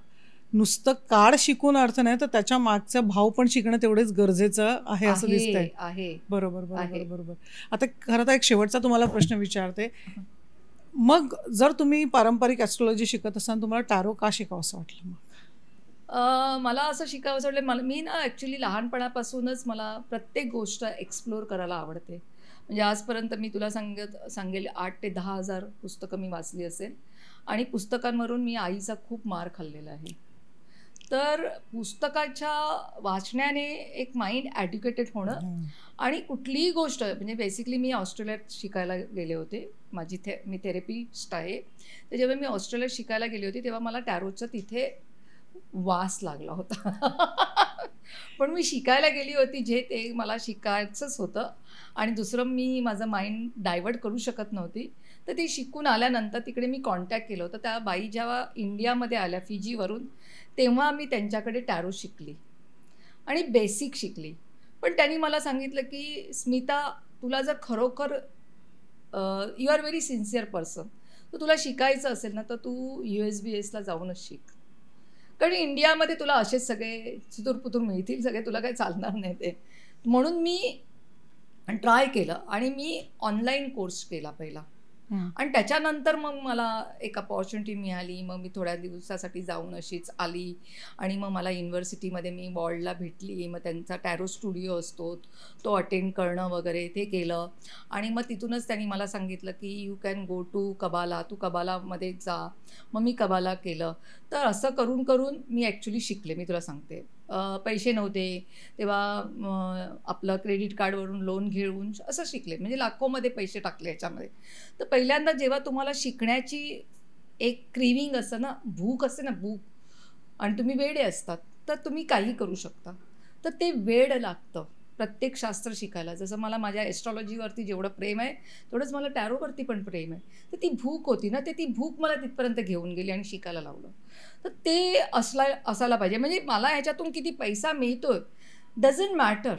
नुसतं कार्ड शिकून अर्थ नाही, तर त्याच्या मागचा भाव पण शिकणं तेवढेच गरजेचं आहे असं दिसतंय. आहे. बरोबर बरोबर आहे. बरोबर. आता खरं तर एक शेवटचा तुम्हाला प्रश्न विचारते. मग जर तुम्ही पारंपरिक ॲस्ट्रॉलॉजी शिकत असाल, तुम्हाला टॅरो का शिकावं असं वाटलं मग? मला असं शिकावंसं वाटलं. मी ना ॲक्च्युली लहानपणापासूनच मला प्रत्येक गोष्ट एक्सप्लोअर करायला आवडते. म्हणजे आजपर्यंत मी तुला सांगेल 8,000 ते 10,000 पुस्तकं मी वाचली असेल आणि पुस्तकांवरून मी आईचा खूप मार खाल्लेला आहे. तर पुस्तकाच्या वाचण्याने एक माइंड ॲड्युकेटेड होणं आणि कुठलीही गोष्ट म्हणजे बेसिकली मी ऑस्ट्रेलियात शिकायला गेले होते. मी थेरपिस्ट आहे. तर जेव्हा मी ऑस्ट्रेलियात शिकायला गेली होती तेव्हा मला टॅरोचा तिथे वास लागला होता. पण मी शिकायला गेली होती जे ते मला शिकायचंच होतं आणि दुसरं मी माझं माइंड डायव्हर्ट करू शकत नव्हती. तर ती शिकून आल्यानंतर तिकडे मी कॉन्टॅक्ट केलं होतं. त्या बाई जेव्हा इंडियामध्ये आल्या फिजीवरून तेव्हा मी त्यांच्याकडे टॅरो शिकली आणि बेसिक शिकली. पण त्यांनी मला सांगितलं की स्मिता, तुला जर खरोखर you are very sincere person, तर तुला शिकायचं असेल ना तर तू USBSला जाऊनच शिक. कारण इंडियामध्ये तुला असेच सगळे चुतुरपुतूर मिळतील सगळे, तुला काही चालणार नाही ते. म्हणून मी ट्राय केलं आणि मी ऑनलाईन कोर्स केला पहिला आणि त्याच्यानंतर मग मला एक अपॉर्च्युनिटी मिळाली. मग मी थोड्या दिवसासाठी जाऊन अशीच आली आणि मग मला युनिव्हर्सिटीमध्ये मी बॉर्डला भेटली. मग त्यांचा टॅरो स्टुडिओ असतो तो अटेंड करणं वगैरे ते केलं आणि मग तिथूनच त्यांनी मला सांगितलं की you can go to Kabbalah, तू कबालामध्ये जा. मग मी कबाला केलं. तर असं करून करून मी ॲक्च्युली शिकले. मी तुला सांगते, पैसे नव्हते तेव्हा आपलं क्रेडिट कार्डवरून लोन घेऊन असं शिकले. म्हणजे लाखोमध्ये पैसे टाकले याच्यामध्ये. तर पहिल्यांदा जेव्हा तुम्हाला शिकण्याची एक क्रेविंग असतं ना, भूक असते ना, भूक, आणि तुम्ही वेडे असतात तर तुम्ही काही करू शकता. तर ते वेड लागतं प्रत्येक शास्त्र शिकायला. जसं मला माझ्या ॲस्ट्रॉलॉजीवरती जेवढं प्रेम आहे तेवढंच मला टॅरोवरती पण प्रेम आहे. तर ती भूक होती ना, ती भूक मला तिथपर्यंत घेऊन गेली आणि शिकायला लावलं. तर ते असायला पाहिजे. म्हणजे मला ह्याच्यातून किती पैसा मिळतोय डझंट मॅटर.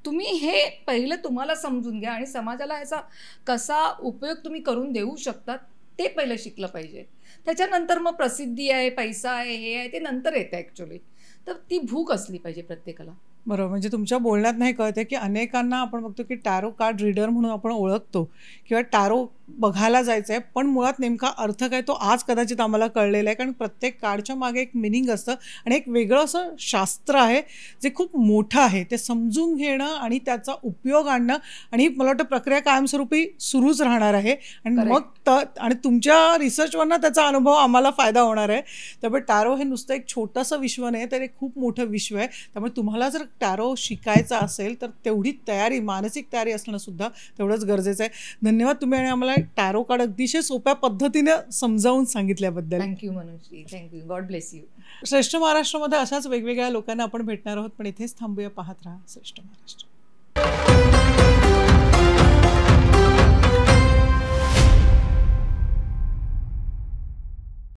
तुम्ही हे पहिलं तुम्हाला समजून घ्या आणि समाजाला ह्याचा कसा उपयोग तुम्ही करून देऊ शकतात ते पहिलं शिकलं पाहिजे. त्याच्यानंतर मग प्रसिद्धी आहे, पैसा आहे, हे आहे, ते नंतर येतं ॲक्च्युली. तर ती भूक असली पाहिजे प्रत्येकाला. बरोबर. म्हणजे तुमच्या बोलण्यात नाही कळते की अनेकांना आपण बघतो की टॅरो कार्ड रीडर म्हणून आपण ओळखतो किंवा टॅरो बघायला जायचं आहे, पण मुळात नेमका अर्थ काय तो आज कदाचित आम्हाला कळलेला आहे. कारण प्रत्येक कार्डच्या मागे एक मिनिंग असतं आणि एक वेगळं असं शास्त्र आहे जे खूप मोठं आहे. ते समजून घेणं आणि त्याचा उपयोग आणणं आणि मला वाटतं प्रक्रिया कायमस्वरूपी सुरूच राहणार आहे. आणि मग आणि तुमच्या रिसर्चवरनं त्याचा अनुभव आम्हाला फायदा होणार आहे. त्यामुळे टॅरो हे नुसतं एक छोटंसं विश्व नाही तर एक खूप मोठं विश्व आहे. त्यामुळे तुम्हाला जर टॅरो शिकायचा असेल तर तेवढी तयारी, मानसिक तयारी असणं सुद्धा तेवढंच गरजेचं आहे. धन्यवाद तुम्ही आणि आम्हाला टॅरो कार्ड अतिशय सोप्या पद्धतीनं समजावून सांगितल्याबद्दल. Thank you Manoshri, thank you. God bless you. श्रेष्ठ महाराष्ट्रामध्ये अशाच वेगवेगळ्या लोकांना आपण भेटणार आहोत, पण इथेच थांबूया. पाहत राहा श्रेष्ठ महाराष्ट्र.